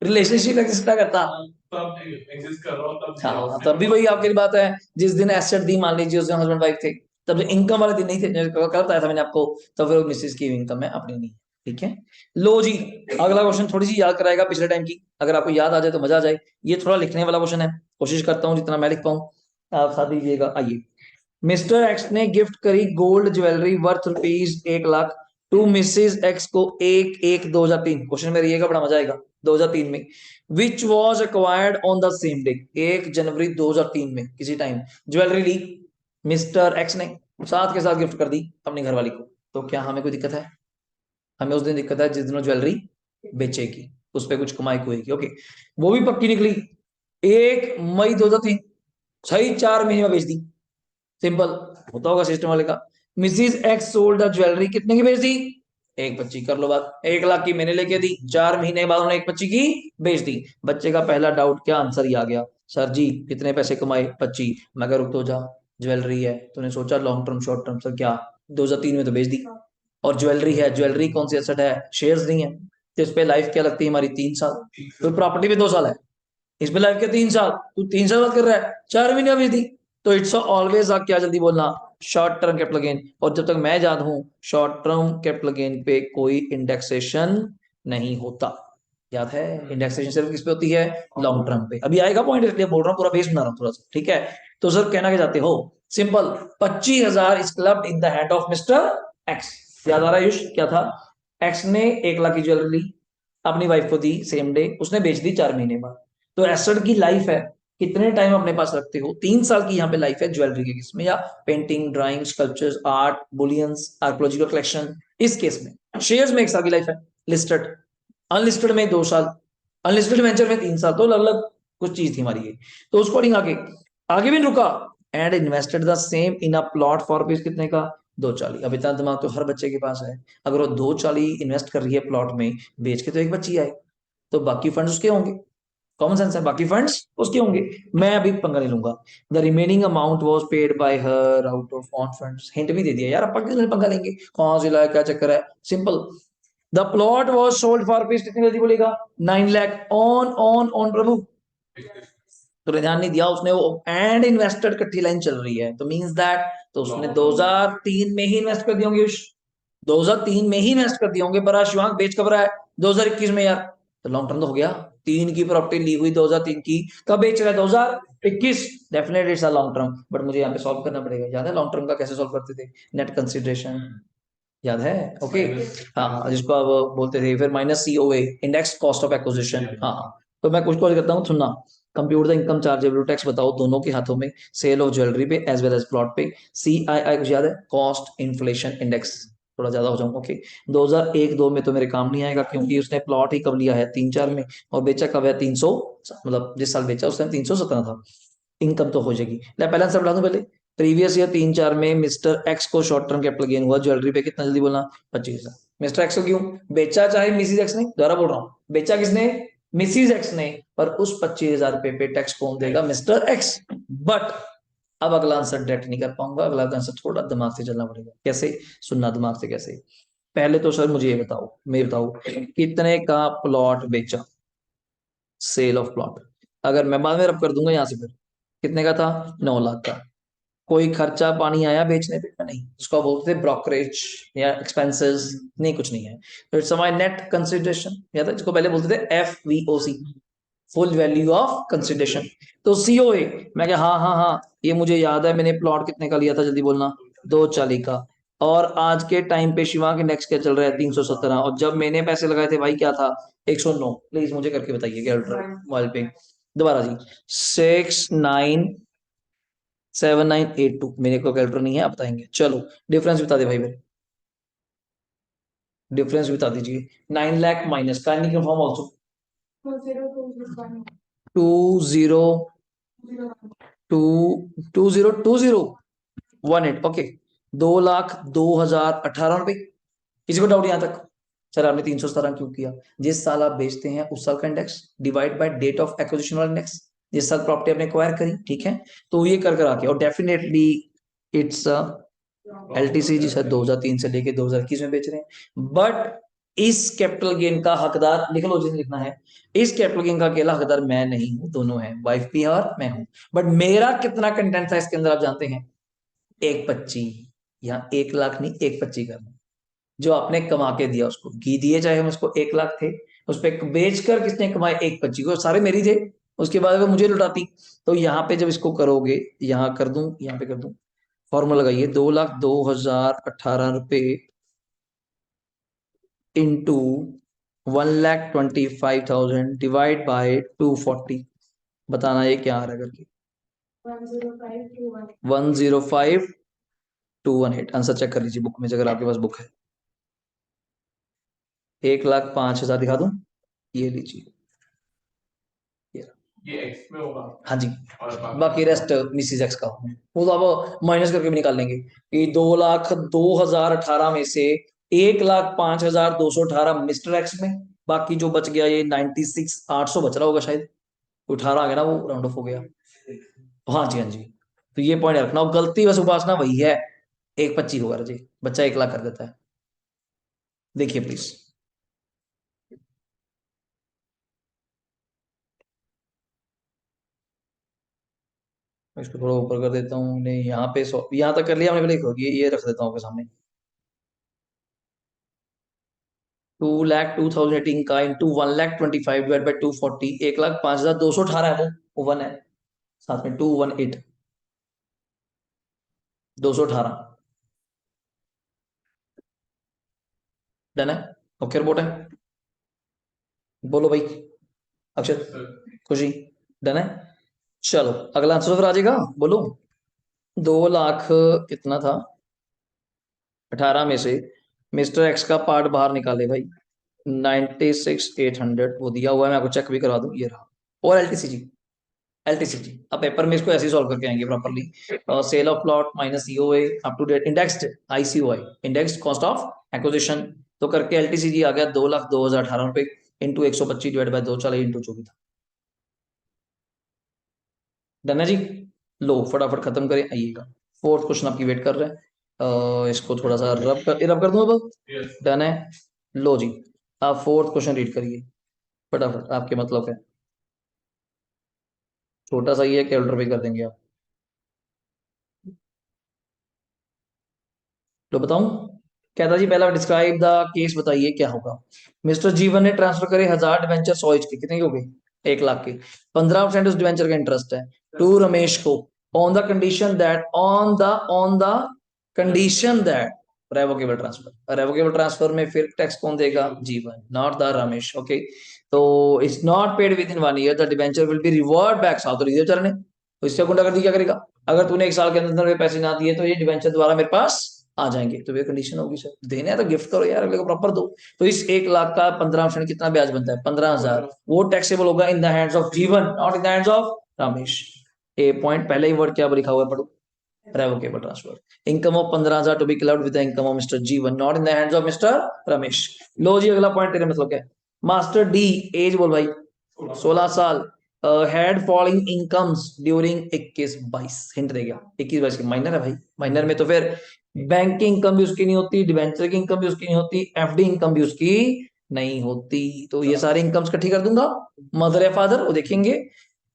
रिलेशनशिप एग्जिस्ट ना करता। तब एग्जिस्ट कर रहा हूँ तब दिया हाँ, उसने। तब भी वही आपके लिए बात है, जिस दिन एसेट दी, मान लीजिए उस दिन हस्बैंड वाइफ थे, तब इनकम वाले दिन नहीं थे, कल बताया था मैंने आपको। तो फिर मिसेज की इनकम है, अपनी नहीं। ठीक है, लो जी। अगला क्वेश्चन थोड़ी सी याद कराएगा पिछले टाइम की, अगर आपको याद आ जाए तो मजा आ जाए। ये थोड़ा लिखने वाला क्वेश्चन है, कोशिश करता हूँ जितना मैं लिख पाऊँ, आप साथ दीजिएगा। आइए, मिस्टर एक्स ने गिफ्ट करी gold jewellery worth ₹1,00,000 to Mrs X को 1/1/2003। क्वेश्चन में रहिएगा, बड़ा मजा आएगा। 2003 में, which was acquired on the same day, 1 जनवरी 2003 में किसी टाइम ज्वेलरी ली मिस्टर एक्स ने, साथ के साथ गिफ्ट कर दी अपनी घरवाली को। तो क्या हमें कोई दिक्कत है? हमें उस दिन दिक्कत है जिस दिन वो ज्वेलरी बेचेगी, उस पर कुछ कमाई होगी। ओके, वो भी पक्की निकली, 1 मई 2003, सही 4 महीने में बेच दी। सिंपल होता होगा सिस्टम वाले का। Mrs x sold the jewellery, कितने की बेच दी? 1,25। कर लो बात, 1 लाख की मैंने लेके दी, 4 महीने बाद उन्होंने 1,25 की बेच दी। बच्चे का पहला डाउट क्या? आंसर ही आ गया, सर जी कितने पैसे कमाए? 25। मैं कह रुक तो जा, ज्वेलरी है, तूने सोचा long term short term, sir क्या 2003 में तो बेच दी। और ज्वेलरी है, ज्वेलरी कौन सी एसेट है? शेयर्स नहीं है, तो इस पे लाइफ क्या लगती है हमारी? 3 साल। तो प्रॉपर्टी पे 2 साल है, इस पे लाइफ के 3 साल। तू 3 साल बात कर रहा है, 4 महीने भेज दी। तो इट्स ऑलवेज आप क्या जल्दी बोलना, शॉर्ट टर्म कैपिटल गेन। और जब तक मैं याद हूं, शॉर्ट टर्म कैपिटल गेन पे कोई इंडेक्सेशन नहीं होता। याद है, इंडेक्सेशन सिर्फ किस पे होती है? लॉन्ग टर्म पे। अभी आएगा पॉइंट, इसलिए बोल रहा हूँ, पूरा बेस बना रहा हूँ थोड़ा सा, ठीक है। तो सर कहना क्या चाहते हो? Simple, 25,000 is clubbed in the hand of mister x. याद आ रहा है युष, क्या था? एक्स ने 1 लाख की ज्वेलरी ली, अपनी वाइफ को दी सेम डे, उसने बेच दी 4 महीने बाद। तो एसेट की लाइफ है, कितने टाइम अपने पास रखते हो? 3 साल की यहाँ पे लाइफ है ज्वेलरी के केस में, या painting, drawing, sculptures, art, bullions, archaeological collection, इस केस में। शेयर्स में 1 साल की लाइफ है, लिस्टेड, अनलिस्टेड में 2 साल, अनलिस्टेड वेंचर में 3 साल। तो अलग अलग कुछ चीज थी हमारी ये। तो उसको अकॉर्डिंग आगे आगे भी नहीं रुका, and invested the same in a plot for rupees कितने का? 240। अब इतना दिमाग तो हर बच्चे के पास है, अगर वो 240 इन्वेस्ट कर रही है प्लॉट में, बेच के तो एक बच्ची आए, तो बाकी फंड्स उसके होंगे। कॉमन सेंस है, बाकी फंड्स उसके होंगे। मैं अभी पंगा नहीं लूंगा। The remaining amount was paid by her out of on funds. Hint भी दे दिया यार, अपन किस पंगा लेंगे, कौन सी लाया, क्या चक्कर है, simple. The plot was sold for rupees, कितनी जल्दी बोलेगा? 9 लाख ऑन ऑन ऑन प्रभु। तो ध्यान नहीं दिया उसने, वो एंड इन्वेस्टेड इकट्ठी लाइन चल रही है, तो मींस दैट, तो उसने 2003 में ही इन्वेस्ट कर दिए होंगे। 2003 में ही इन्वेस्ट कर दिए होंगे, पर आज शिवांग बेच कब रहा है? 2021 में यार, तो लॉन्ग टर्म तो हो गया। 3 की प्रॉपर्टी ली हुई 2003 की, कब बेच रहा है? 2021। Definitely it's a long term, but मुझे यहाँ पे सॉल्व करना पड़ेगा। याद है लॉन्ग टर्म का कैसे सॉल्व करते थे? नेट कंसिडरेशन, याद है? ओके हाँ, जिसको आप बोलते थे फिर minus COA, index cost of acquisition. हाँ, तो मैं कुछ क्वेश्चन करता हूँ, सुनना। Computer the income chargeable tax बताओ दोनों के हाथों में, सेल ऑफ ज्वेलरी पे एज वेल एज प्लॉट पे। CII कुछ याद है? Cost inflation index. थोड़ा ज्यादा हो जाऊंगा, ओके। 2001-2 में तो मेरे काम नहीं आएगा, क्योंकि उसने प्लॉट ही कब लिया है? 3-4 में, और बेचा कब है? 300, मतलब जिस साल बेचा उस टाइम 317 था। इनकम तो हो जाएगी। पहले आंसर बता दूं पहले। प्रीवियस ईयर 3-4 में मिस्टर एक्स को शॉर्ट टर्म कैपिटल गेन हुआ ज्वेलरी पे, कितना जल्दी बोलना? 25,000। मिस्टर एक्स को क्यों बेचा? चाहे मिसिज एक्स ने, दोबारा बोल रहा हूँ, बेचा किसने? मिसिज एक्स ने। पर उस 25,000 रुपए पे टैक्स कौन देगा? Mister x. बट अब अगला आंसर डायरेक्ट नहीं कर पाऊंगा, अगला आंसर थोड़ा दिमाग से चलना पड़ेगा। कैसे? सुनना दिमाग से कैसे। पहले तो सर मुझे ये बताओ, मैं बताओ कितने का प्लॉट बेचा? Sale of plot. अगर मैं बाद में रब कर दूंगा यहाँ से, फिर कितने का था? 9 लाख का। कोई खर्चा पानी आया बेचने पे? नहीं, उसको बोलते थे ब्रोकरेज या एक्सपेंसेस। नहीं, कुछ नहीं है। तो इट्स माय नेट कंसिडरेशन, या था जिसको पहले बोलते थे FVOC, full value of consideration. तो COA, मैं क्या, हाँ हाँ हाँ, ये मुझे याद है, मैंने प्लॉट कितने का लिया था, जल्दी बोलना? 240 का। और आज के टाइम पे शिवा के नेक्स्ट क्या चल रहा है? 317। और जब मैंने पैसे लगाए थे भाई क्या था? 109। प्लीज मुझे करके बताइए कैलकुलेटर मोबाइल पे। दोबारा जी, 697982। मेरे को कैलकुलेटर नहीं है, आप बताएंगे। चलो डिफरेंस बता दे भाई मेरे, डिफरेंस बता दीजिए। 9 lakh minus kindly confirm also. 2020 okay. 2,02,18 रुपए। किसी को डाउट यहां तक? सर आपने 317 क्यों किया? जिस साल आप बेचते हैं उस साल का index divide by date of acquisition वाला इंडेक्स, जिस साल प्रॉपर्टी आपने एक्वायर करी, ठीक है? तो ये कर आके, और definitely it's LTC G sir 2003 से लेके 2021 में बेच रहे हैं। बट इस कैपिटल गेन का हकदार, लिख लो जिसे लिखना है, इस कैपिटल गेन का अकेला हकदार मैं नहीं हूं, दोनों हैं, वाइफ भी है और मैं हूं। बट मेरा कितना कंटेंट था इसके अंदर आप जानते हैं? 125। यहाँ 1 लाख नहीं, 125 करना। जो आपने कमा के दिया उसको घी दिए, चाहे हम उसको 1 लाख थे, उस पर बेचकर किसने कमाए? 125 को, सारे मेरी थे। उसके बाद अगर मुझे लुटाती, तो यहाँ पे जब इसको करोगे, यहाँ कर दूं, यहाँ पे कर दूं, फॉर्मूला लगाइए, 2,02,018 रुपए इंटू 1,25,000 डिवाइड बाय 240। बताना ये क्या आ रहा है करके? 105,218। आंसर चेक कर लीजिए बुक में, अगर आपके पास बुक है। 1,05,000 दिखा दूं? ये लीजिए, ये एक्स में होगा। हाँ जी। और बाकी रेस्ट मिसिज एक्स का, वो तो आप माइनस करके भी निकाल लेंगे कि 2,02,018 में से 1,05,218 मिस्टर एक्स में, बाकी जो बच गया ये 96,800 बच रहा होगा शायद, 18 आ गया ना, वो राउंड ऑफ हो गया। हाँ जी, हाँ जी। तो ये पॉइंट रखना, अब गलती बस उपासना वही है, 125 होगा जी, बच्चा 1 लाख कर देता है। देखिए प्लीज, मैं इसको थोड़ा ऊपर कर देता हूँ, नहीं यहाँ पे यहाँ तक कर लिया हमने, पहले ये रख देता हूँ आपके सामने। 2,02,018 का इंटू 1,25,000 डिवाइड बाई 240, 1,05,218 है, वो वन है साथ में, 218, 218। डन है? ओके रिपोर्ट है? बोलो भाई, अक्षत, खुशी, डन है? चलो अगला आंसर फिर आ जाएगा, बोलो। 2 लाख कितना था 18 में से? मिस्टर एक्स का पार्ट बाहर निकाले भाई, 96,800 वो दिया हुआ है, मैं आपको चेक भी करवा दूं, ये रहा। और LTC जी, LTC जी, अब पेपर में इसको ऐसे ही सॉल्व करके आएंगे properly. Sale of plot minus COA up to date indexed ICOI, indexed cost of acquisition. तो करके LTC जी आ गया 2,02,018 रुपए into 125 divide by 240 into 24। Done है जी? लो फटाफट खत्म करें, आइएगा। फोर्थ क्वेश्चन आपकी वेट कर रहे हैं। इसको थोड़ा सा रब कर दूं अब? यस डन है? लो जी, आप फोर्थ क्वेश्चन रीड करिए फटाफट, आपके मतलब है, छोटा सा ही है, कैलकुलेटर पे कर देंगे आप। तो बताऊं? कहता जी पहला डिस्क्राइब द केस, बताइए क्या होगा। मिस्टर जीवन ने ट्रांसफर करे 1,000 डिवेंचर सॉइज के, कितने के हो गए? 1 लाख के। 15% उस डिवेंचर का इंटरेस्ट है टू रमेश को, on the condition that, on the condition that revocable transfer, revocable transfer में फिर टैक्स कौन देगा? Jeevan, not the Ramesh. Okay, तो it's not paid within 1 year, the debenture will be revert back. South reserve Charan ने तो इससे गुंडागर्दी क्या करेगा? अगर तूने 1 साल के अंदर में पैसे ना दिए तो ये डिबेंचर द्वारा मेरे पास आ जाएंगे। तो ये कंडीशन होगी सर, देने हैं तो गिफ्ट करो यार, अगले को प्रॉपर दो। तो इस 1 लाख का 15% कितना ब्याज बनता है? 15,000। वो टैक्सेबल होगा in the hands of Jeevan, not in the hands of Ramesh. A point पहले ही वर्ड क्या लिखा हुआ है पढ़ो, revocable transfer. Income of 15,000 to be clubbed with the income of mister Jeevan, not in the hands of mister Ramesh. लो जी अगला पॉइंट तेरे मतलब क्या है? मास्टर डी, एज बोल भाई, 16 साल, had following incomes during 21-22। Hint दे गया, 21-22 की माइनर है भाई। माइनर में तो फिर बैंक की इनकम भी उसकी नहीं होती, डिवेंचर की इनकम भी उसकी नहीं होती, एफडी इनकम भी उसकी नहीं होती। तो ये सारे इनकम्स इकट्ठी कर दूंगा। मदर या फादर वो देखेंगे।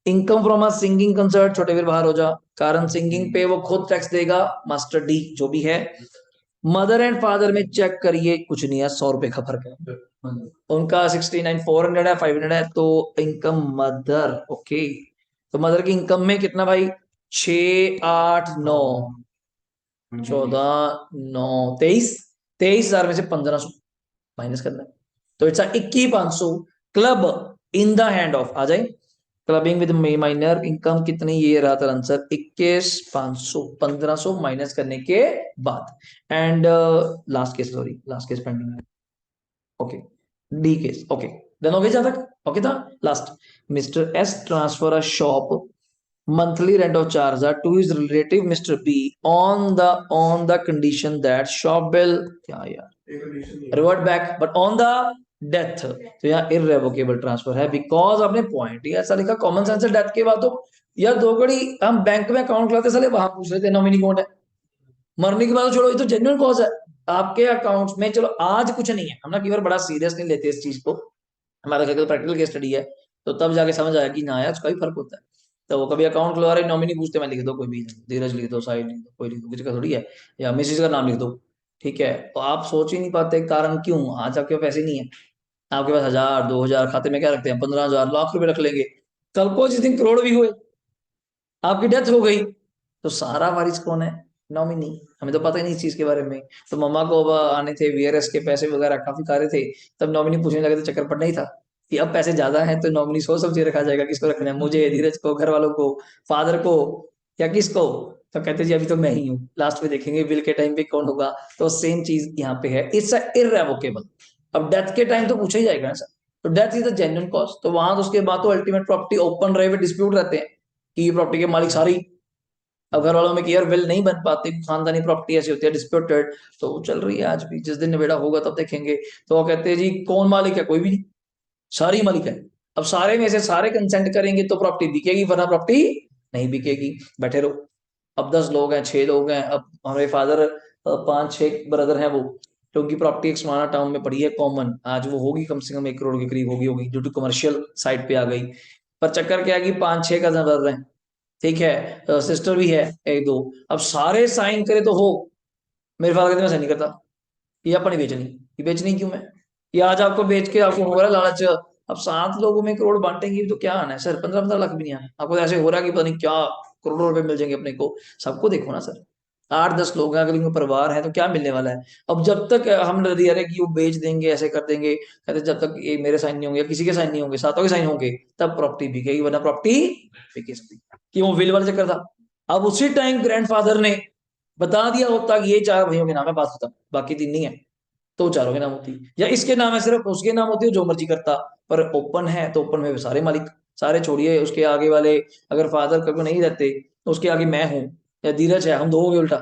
Income from a singing concert, छोटे वीर बाहर हो जा, कारण सिंगिंग पे वो खुद टैक्स देगा, मास्टर डी जो भी है। मदर एंड फादर में चेक करिए, कुछ नहीं है, 100 रुपए का फर्क है। उनका 69,400 है, 500 है, तो इनकम मदर। ओके, तो मदर की इनकम में कितना भाई? 6, 8, 9, 14, 9, 23, 23,000 में से 1,500 माइनस करना है। तो it's 21,500 club in the hand of, आ जाए क्लबिंग विद माइनर इनकम कितनी? ये रहा था आंसर, 21,500, 1,500 माइनस करने के बाद। And last case, sorry last case pending है। Okay, D case. Okay, done हो गया जहां तक? ओके था। Last, mister S transfer a shop monthly rent of 4,000 to his relative Mr. B on the condition that shop bill क्या यार revert back but on the death. तो यहाँ इररेवोकेबल transfer है, बिकॉज आपने पॉइंट ही ऐसा लिखा, कॉमन सेंस है। Death के बाद तो यार दो घड़ी हम बैंक में अकाउंट खुलाते साले वहां पूछ रहे थे नॉमिनी कौन है, मरने के बाद तो छोड़ो, ये तो जेन्युइन कॉज है आपके अकाउंट्स में। चलो आज कुछ नहीं है, हम ना कई बार बड़ा सीरियस नहीं लेते इस चीज को, हमारा प्रैक्टिकल केस स्टडी है, तो तब जाके समझ आया कि ना यार उसका भी फर्क होता है। तो वो कभी अकाउंट खुलवा रहे नॉमिनी पूछते, मैं लिख दो कोई भी, धीरज लिख दो, साहिल लिख दो, कोई लिख दो, किसी का थोड़ी है, या मिसिस का नाम लिख दो, ठीक है। तो आप सोच ही नहीं पाते कारण क्यों? आज आपके पास पैसे नहीं है, आपके पास 1,000, 2,000 खाते में क्या रखते हैं? 15,000, लाख रुपए रख लेंगे। कल को जिस दिन करोड़ भी हुए, आपकी डेथ हो गई, तो सारा वारिस कौन है? नॉमिनी। हमें तो पता ही नहीं इस चीज के बारे में। तो मम्मा को अब आने थे वीआरएस के पैसे वगैरह काफी सारे थे, तब नॉमिनी पूछने लगे, तो चक्कर पड़ना ही था कि अब पैसे ज्यादा हैं तो नॉमिनी सोच समझ के रखा जाएगा, किसको रखना है, मुझे, धीरज को, घर वालों को, फादर को, या किसको? तो कहते जी अभी तो मैं ही हूँ, लास्ट में देखेंगे विल के टाइम पे कौन होगा। तो सेम चीज यहाँ पे है, इट्स इररेवोकेबल। अब डेथ के टाइम तो पूछा ही जाएगा ना सर, तो death is the genuine cause, तो वहां तो उसके बाद तो अल्टीमेट प्रॉपर्टी ओपन रहे हुए डिस्प्यूट रहते हैं कि ये प्रॉपर्टी के मालिक सारी। अब घर वालों में क्लियर विल नहीं बन पाती, खानदानी प्रॉपर्टी ऐसी होती है डिस्प्यूटेड, तो वो चल रही है आज भी, जिस दिन निबेड़ा होगा तब देखेंगे। तो वो कहते हैं जी कौन मालिक है? कोई भी नहीं, सारी मालिक है। अब सारे में से सारे कंसेंट करेंगे तो प्रॉपर्टी बिकेगी, वरना प्रॉपर्टी नहीं बिकेगी। बैठे रहो। अब 10 लोग हैं, 6 लोग हैं, अब हमारे फादर 5-6 ब्रदर हैं वो, तो उनकी प्रॉपर्टी एक समाना टाउन में पड़ी है कॉमन, आज वो होगी कम से कम 1 करोड़ के करीब होगी ड्यू टू कमर्शियल साइड पे आ गई। पर चक्कर क्या है कि 5-6 कजन ब्रदर हैं, ठीक है, सिस्टर भी है 1-2। अब सारे साइन करे तो हो, मेरे फादर कहते मैं साइन नहीं करता, ये अपनी बेचनी, ये बेचनी क्यों मैं, ये आज आपको बेच के आपको हो रहा है लालच। अब 7 लोगों में करोड़ बांटेंगे तो क्या आना है सर, 15-15 लाख भी नहीं आना आपको, तो ऐसे हो रहा है कि पता नहीं क्या करोड़ों रुपए मिल जाएंगे अपने को। सबको देखो ना सर, 8-10 लोग हैं, अगर इनका परिवार है तो क्या मिलने वाला है। अब जब तक हम डर दिया रहे कि वो बेच देंगे, ऐसे कर देंगे, कहते जब तक ये मेरे साइन नहीं होंगे या किसी के साइन नहीं होंगे, 7 के साइन होंगे, तब प्रॉपर्टी बिकेगी, वरना प्रॉपर्टी बिके सकती, कि वो विल वाला चक्कर था। अब उसी टाइम ग्रैंडफादर ने बता दिया होता कि ये 4 भाइयों के नाम है, बात होता, बाकी 3 नहीं है, तो चारों के नाम होती, या इसके नाम है सिर्फ, उसके नाम होती है, जो मर्जी करता। पर ओपन है तो ओपन में सारे मालिक, सारे छोड़िए उसके आगे वाले, अगर फादर कभी नहीं रहते तो उसके आगे मैं हूं या धीरज है, हम 2 हो गए उल्टा,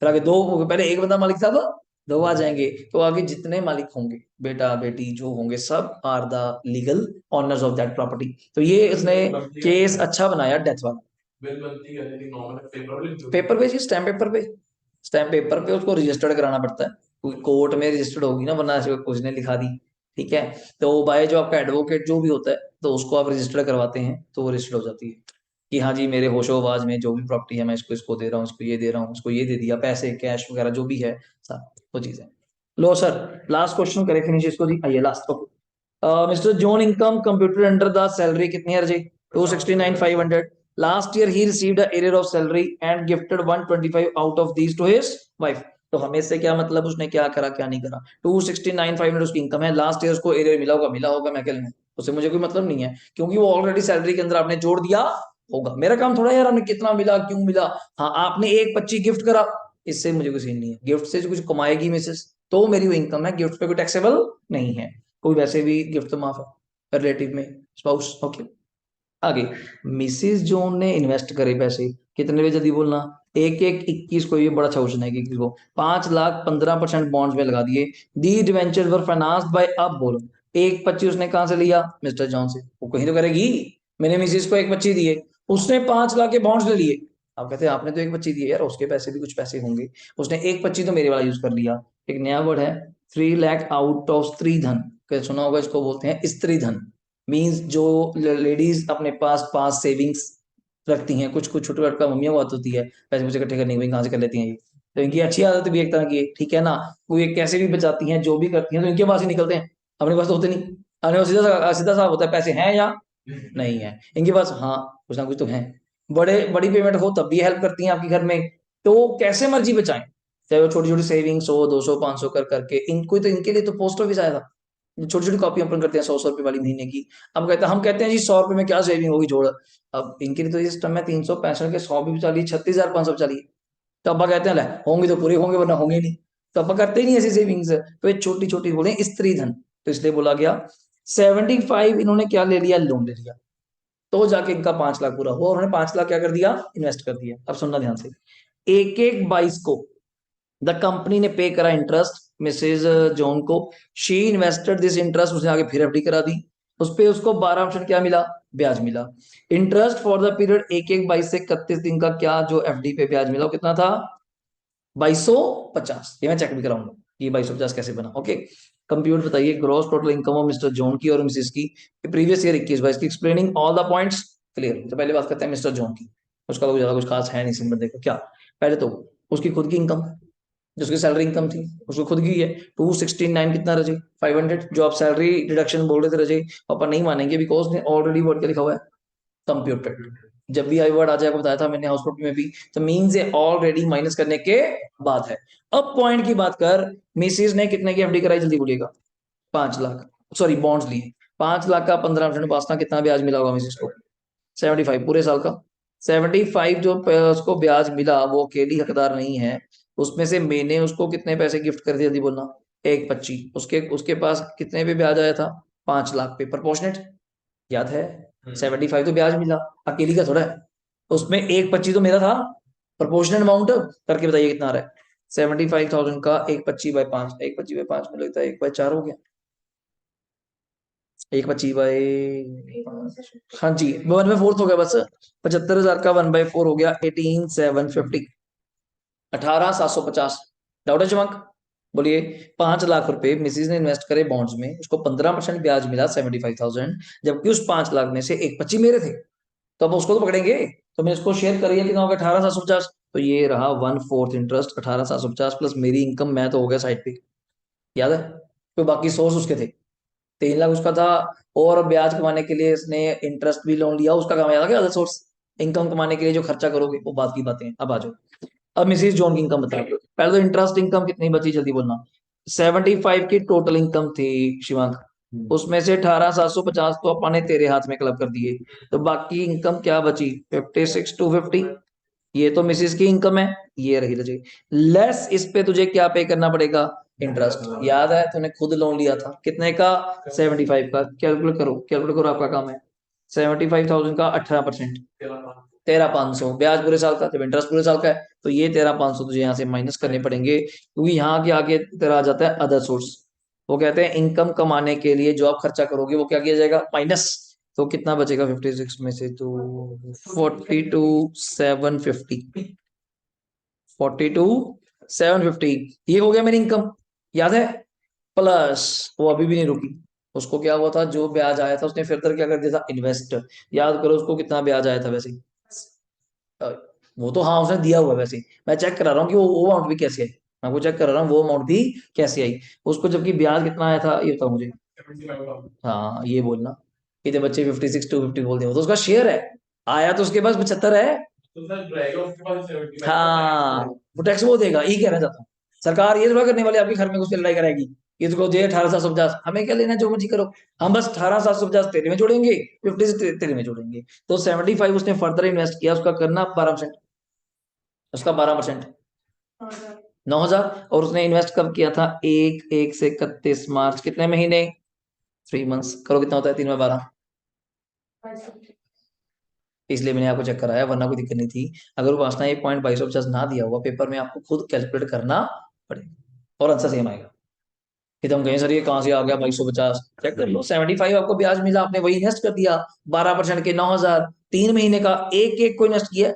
फिर आगे 2 हो गए, पहले एक बंदा मालिक था, अब 2 आ जाएंगे, तो आगे जितने मालिक होंगे, बेटा बेटी जो होंगे, सब are the legal owners of that property. तो ये इसने केस अच्छा बनाया डेथ वाला। बिल बनती है लेकिन नॉर्मल पेपर पे, स्टैम्प पेपर पे, स्टैम्प पेपर पे उसको रजिस्टर्ड कराना पड़ता है, क्योंकि कोर्ट में रजिस्टर्ड होगी ना, वरना ऐसे कुछ ने लिखा दी, ठीक है। तो बाय जो आपका एडवोकेट जो भी होता है, तो उसको आप रजिस्टर्ड करवाते हैं, तो वो रजिस्टर्ड हो जाती है कि हाँ जी मेरे होशो आवाज में जो भी प्रॉपर्टी है, मैं इसको इसको दे रहा हूँ, इसको ये दे रहा हूँ, इसको ये दे दिया, पैसे कैश वगैरह जो भी है सब वो चीजें। लो सर लास्ट क्वेश्चन करें फिनिश इसको जी, आइए last. Mister John income computer under the salary कितनी है जी? 269,500। Last year he received a arrear of salary and gifted 125 out of these to his wife. तो हमें इससे क्या मतलब उसने क्या करा क्या नहीं करा। 269,500 उसकी इनकम है, लास्ट ईयर उसको एरियर मिला होगा मैं क्या लेना, उससे मुझे कोई मतलब नहीं है, क्योंकि वो ऑलरेडी सैलरी के अंदर आपने जोड़ दिया होगा। मेरा काम थोड़ा यार हमें कितना मिला क्यों मिला, हाँ आपने 1,25 गिफ्ट करा, इससे मुझे कुछ सीन नहीं है। गिफ्ट से जो कुछ कमाएगी मिसेस तो मेरी वो इनकम है, गिफ्ट पे कोई टैक्सेबल नहीं है, कोई वैसे भी गिफ्ट तो माफ है रिलेटिव में, स्पाउस। ओके आगे, मिसिस जोन ने इन्वेस्ट करे पैसे कितने पे, जल्दी बोलना। एक एक 21 को, ये बड़ा अच्छा क्वेश्चन है, कि को 5,15% बॉन्ड्स में लगा दिए। दी डिवेंचर वर फाइनेंस्ड बाय, अब बोलो 1,25 उसने कहां से लिया, मिस्टर जॉन से, वो कहीं तो करेगी। मैंने मिसिस को 1,25 दिए, उसने 5 लाख के बॉन्ड्स ले लिए। आप कहते हैं आपने तो 1,25 दिए यार, उसके पैसे भी कुछ पैसे होंगे, उसने 1,25 तो मेरे वाला यूज कर लिया। एक नया वर्ड है 3 लाख आउट ऑफ स्त्री धन, क्या सुना होगा, इसको बोलते हैं स्त्री धन। मीन्स जो लेडीज अपने पास पास सेविंग्स रखती हैं, कुछ कुछ छोटी छोटी मम्मियों को आदत होती है पैसे मुझे इकट्ठे करने की, भाई कहाँ से कर लेती हैं ये, तो इनकी अच्छी आदत भी एक तरह की है, ठीक है ना। वो ये कैसे भी बचाती हैं, जो भी करती हैं, तो इनके पास ही निकलते हैं, अपने पास तो होते नहीं। अपने पास सीधा सा होता है, पैसे हैं या नहीं है, इनके पास हाँ कुछ ना कुछ तो है। बड़ी पेमेंट हो तब भी हेल्प करती हैं आपके घर में, तो कैसे मर्जी बचाएं, चाहे वो छोटी छोटी सेविंग्स हो, 200 500 कर करके, इनको तो इनके लिए तो पोस्ट ऑफिस आया था, छोटी छोटी कॉपी ओपन करते हैं 100 100 रुपए वाली महीने की। अब कहते हैं, हम कहते हैं जी 100 रुपए में क्या सेविंग होगी जोड़, अब इनके लिए तो ये सिस्टम है 365 के 100 भी बचा लिए, 36,500 बचा लिए। तो अब्बा कहते हैं ले होंगे तो पूरे होंगे वरना होंगे नहीं, तो अब्बा करते ही नहीं ऐसी सेविंग्स, तो ये छोटी छोटी बोले स्त्री धन, तो इसलिए बोला गया 75 इन्होंने क्या ले लिया, लोन ले लिया, तो जाके इनका 5 लाख पूरा हुआ, उन्होंने 5 लाख क्या कर दिया, इन्वेस्ट कर दिया। अब सुनना ध्यान से, एक एक 22 को द कंपनी ने पे करा इंटरेस्ट मिसेज जॉन को, शी इन्वेस्टेड दिस इंटरेस्ट, उसने आगे फिर एफडी करा दी, उस पे उसको 12% क्या मिला, ब्याज मिला। इंटरेस्ट फॉर द पीरियड एक एक 22 से 31 दिन का क्या जो एफडी पे ब्याज मिला, वो कितना था, 2250। ये मैं चेक भी कराऊंगा ये 2250 कैसे बना। ओके कंप्यूटर बताइए gross total income of mister John की और मिसेस की प्रीवियस ईयर 21 22 की, explaining all the points clear. तो पहले बात करते हैं मिस्टर जॉन की, उसका तो ज्यादा कुछ खास है नहीं सिंह बंदे का क्या। पहले तो उसकी खुद की इनकम, जिसकी सैलरी इनकम थी उसको खुद की है, 269 कितना रजे, 500, जो आप सैलरी डिडक्शन बोल रहे थे रजे, अपन नहीं मानेंगे बिकॉज ने ऑलरेडी वर्ड क्या लिखा हुआ है, कंप्यूटेड। जब भी आई वर्ड आ जाएगा, बताया था मैंने हाउस में भी, तो मीन्स ये ऑलरेडी माइनस करने के बाद है। अब पॉइंट की बात कर, मिसिस ने कितने की एफडी कराई, जल्दी बोलिएगा, 5 लाख, सॉरी बॉन्ड्स लिए, 5 लाख का 15% पासना, कितना ब्याज मिला होगा मिसिस को, 75 पूरे साल का। 75 जो उसको ब्याज मिला वो अकेली हकदार नहीं है, उसमें से मैंने उसको कितने पैसे गिफ्ट कर दिया, जल्दी बोलना, 1,25, उसके उसके पास कितने पे ब्याज आया था, 5 लाख पे, प्रपोर्शनेट याद है। 75 तो ब्याज मिला, अकेली का थोड़ा है, उसमें 1,25 तो मेरा था, प्रपोर्शनल अमाउंट करके बताइए कितना आ रहा है। 75,000 का 1,25/5, 1,25/5 में लगता है 1/4 हो गया, 1,25/5, हाँ जी 1/4 हो गया बस। 75,000 का 1/4 हो गया 18,750, 18,750। डाउट है चमक, बोलिए। 5 लाख रुपए मिसिस ने इन्वेस्ट करे बॉन्ड्स में, उसको 15% ब्याज मिला 75,000, जबकि उस 5 लाख में से 1,25 मेरे थे, तो अब उसको तो पकड़ेंगे। तो मैंने इसको शेयर करिए कितना होगा, 18,750, तो ये रहा 1/4 इंटरेस्ट 18,750 प्लस मेरी इनकम, मैं तो हो गया साइड पे, याद है। तो बाकी सोर्स उसके थे, 3 लाख उसका था, और ब्याज कमाने के लिए इसने इंटरेस्ट भी लोन लिया, उसका काम याद आ गया, अदर सोर्स। इनकम कमाने के लिए जो खर्चा करोगे वो बात की बातें हैं। अब आ जाओ, अब मिसिस जॉन की इनकम बताओ, पहले तो इंटरेस्ट इनकम कितनी बची, जल्दी बोलना। 75 की टोटल इनकम थी शिवांक, उसमें से 18,750 तो अपन ने तेरे हाथ में क्लब कर दिए, तो बाकी इनकम क्या बची, 56,250, ये तो मिसिस की इनकम है, ये रही रजी लेस, इस पे तुझे क्या पे करना पड़ेगा, इंटरेस्ट। याद है तूने खुद लोन लिया था कितने का, 75 का, कैलकुलेट करो कैलकुलेट करो, आपका काम है। 75,000 का 18%, 13,500 ब्याज पूरे साल का, जब इंटरेस्ट पूरे साल का है तो ये 13,500 तुझे यहाँ से माइनस करने पड़ेंगे, क्योंकि यहाँ के आगे तेरा आ जाता है अदर सोर्स। वो कहते हैं इनकम कमाने के लिए जो आप खर्चा करोगे वो क्या किया जाएगा, माइनस। तो कितना बचेगा 56 में से, तो 42,750, 42,750, ये हो गया मेरी इनकम, याद है। प्लस वो अभी भी नहीं रुकी, उसको क्या हुआ था, जो ब्याज आया था उसने फर्दर क्या कर दिया था, इन्वेस्ट। याद करो उसको कितना ब्याज आया था वैसे, अ, वो तो हाँ उसने दिया हुआ है वैसे, मैं चेक करा रहा हूँ कि वो अमाउंट भी कैसे आई, मैं वो चेक कर रहा हूँ वो अमाउंट भी कैसे आई, उसको जबकि ब्याज कितना आया था ये बताओ मुझे। हाँ ये बोलना, इतने बच्चे 56,250 बोल दिया, वो तो उसका शेयर है, आया तो उसके पास 75 है। तो सर रहेगा उसके पास 75 हाँ वो टैक्स वो देगा, ये कहना चाहता हूँ। सरकार ये थोड़ा करने वाली आपके घर में घुस के लड़ाई कराएगी, ये तो दे 18,750, हमें क्या लेना, जो मर्जी करो, हम बस 18,750 तेरे में जोड़ेंगे, 50 से तेरे में जोड़ेंगे। तो 75 उसने फर्दर इन्वेस्ट किया, उसका करना 12%, उसका 12%, 9,000। और उसने इन्वेस्ट कब किया था, 1 से 31 मार्च, कितने महीने, 3 मंथ्स, करो कितना होता है, 3 में 12, इसलिए मैंने आपको चेक कराया, वरना कोई दिक्कत नहीं थी। अगर वो वासना 1.2250 ना दिया हुआ पेपर में, आपको खुद कैलकुलेट करना पड़ेगा और आंसर सेम आएगा। कि तुम कहें सर ये कहाँ से आ गया 2250, चेक कर लो, 75 आपको ब्याज मिला, आपने वही इन्वेस्ट कर दिया, 12% के 9,000, 3 महीने का एक एक को इन्वेस्ट किया,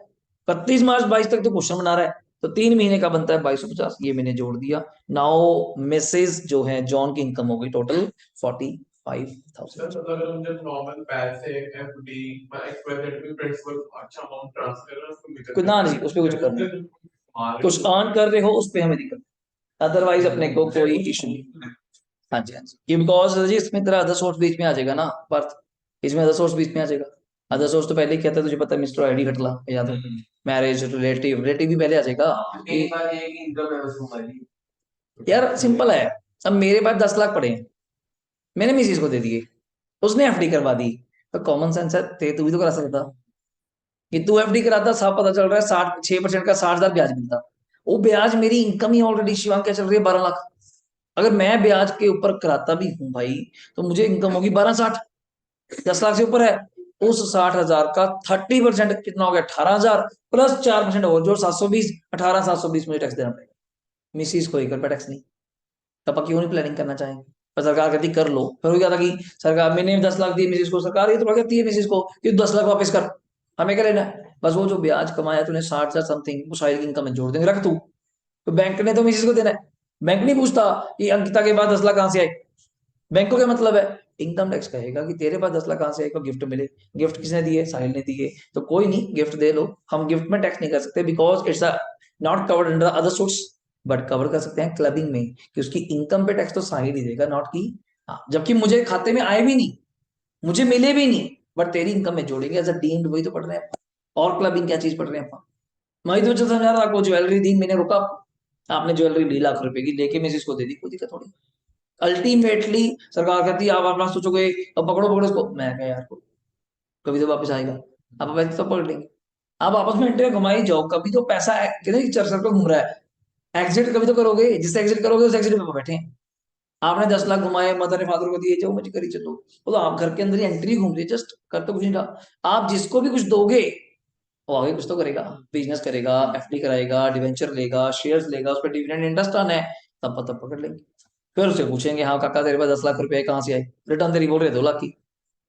31 मार्च 22 तक तो क्वेश्चन बना रहा है, तो 3 महीने का बनता है 2250, ये मैंने जोड़ दिया। नाउ मिसेज जो है जॉन की इनकम हो गई टोटल 45,000। सर अगर हम जब नॉर्मल पैसे एफडी एक्सपेक्टेड भी प्रिंसिपल अच्छा अमाउंट ट्रांसफर करना, उसको कुछ ना नहीं, उस पर कुछ करना, कुछ अर्न कर रहे हो उस पर हमें दिक्कत, अदरवाइज अपने को कोई इशू नहीं। हाँ जी, हाँ जी, ये बिकॉज जी इसमें तेरा अदर सोर्स बीच में आ जाएगा ना पार्थ, इसमें अदर सोर्स बीच में आ जाएगा। अदर सोर्स तो पहले ही कहता है, तुझे पता है मिस्टर आईडी खटला याद है, मैरिज रिलेटिव, रिलेटिव भी पहले आ जाएगा। एक बार एक इनकम है उसको हमारी। यार सिंपल है, अब मेरे पास 10 लाख पड़े हैं, मैंने मिसिस को दे दिए, उसने एफडी करवा दी, तो कॉमन सेंस है, तू भी तो करा सकता, कि तू एफडी कराता, साफ पता चल रहा है 6% का 60,000 ब्याज मिलता, वो ब्याज मेरी इनकम ही ऑलरेडी शिवांग क्या चल रही है 12 लाख, अगर मैं ब्याज के ऊपर कराता भी हूँ भाई, तो मुझे इनकम होगी 12,60, 10 लाख से ऊपर है, उस 60,000 का 30% कितना हो गया 18,000, प्लस 4% और जो 720, 18,720 मुझे टैक्स देना पड़ेगा, मिसिस को एक रुपया टैक्स नहीं। पापा क्यों नहीं प्लानिंग करना चाहेंगे, पर सरकार कहती कर लो, फिर वो क्या था कि सरकार, मैंने 10 लाख दिए मिसिस को, सरकार ये तो कहती है मिसिस को कि 10 लाख वापस कर, हमें क्या लेना है, बस वो जो ब्याज कमाया तूने 60,000 समथिंग, वो साइड की इनकम में जोड़ देंगे, रख तू, तो बैंक ने तो मिसिस को देना है, बैंक नहीं पूछता कि अंकिता के बाद 10 लाख कहां से आए, बैंक को क्या मतलब है, इनकम टैक्स कहेगा कि तेरे पास 10 लाख कहां से आएगा, गिफ्ट मिले, गिफ्ट किसने दिए, साहिल ने दिए, तो कोई नहीं गिफ्ट दे लो, हम गिफ्ट में टैक्स नहीं कर सकते, because it's not covered under other source, but cover कर सकते हैं क्लबिंग में, कि उसकी इनकम पे टैक्स तो साहिल ही देगा, नॉट की, हाँ, जबकि मुझे खाते में आए भी नहीं, मुझे मिले भी नहीं, बट तेरी इनकम में जोड़ेंगे एज अ डीम्ड, वही तो पढ़ रहे हैं, और क्लबिंग क्या चीज पढ़ रहे हैं अपन, मैं तो समझा रहा आपको, ज्वेलरी दी, मैंने रुका, आपने ज्वेलरी ली लाख रुपए की, लेके मिसिस को दे दी, कोई दिक्कत थोड़ी, अल्टीमेटली सरकार कहती है आप अपना सोचोगे, अब पकड़ो पकड़ो इसको, मैं क्या यार, कभी तो वापस आएगा, आप वैसे तो पकड़ लेंगे, आप आपस में इंटरव्यू घुमाई जाओ, कभी तो पैसा कहते चर सर्कल घूम रहा है, एग्जिट कभी तो करोगे, जिससे एग्जिट करोगे उस एग्जिट पे बैठे हैं, आपने 10 लाख घुमाए, मदर ने फादर को दिए, जो मुझे करी चलो, वो तो आप घर के अंदर ही एंट्री घूम रही है, जस्ट कर तो कुछ नहीं रहा, आप जिसको भी कुछ दोगे वो आगे कुछ तो करेगा, बिजनेस करेगा, एफडी कराएगा, डिवेंचर लेगा, शेयर्स लेगा, उस पर डिविडेंड इंटरेस्ट आना है, तब पकड़ लेंगे, फिर उससे पूछेंगे हाँ काका तेरे पास 10 लाख रुपए कहाँ से आए, रिटर्न तेरी बोल रहे 2 लाख की,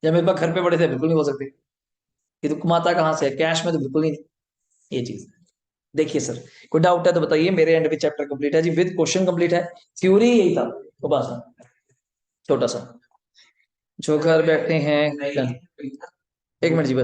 जब मेरे पास घर पे पड़े थे बिल्कुल नहीं बोल सकते, ये तो कमाता कहाँ से है, कैश में तो बिल्कुल ही नहीं, ये चीज। देखिए सर, कोई डाउट है तो बताइए, मेरे एंड पे चैप्टर कंप्लीट है जी, विद क्वेश्चन कंप्लीट है, थ्योरी यही था, उपासना छोटा सा, जो घर बैठे हैं, एक मिनट जी बस।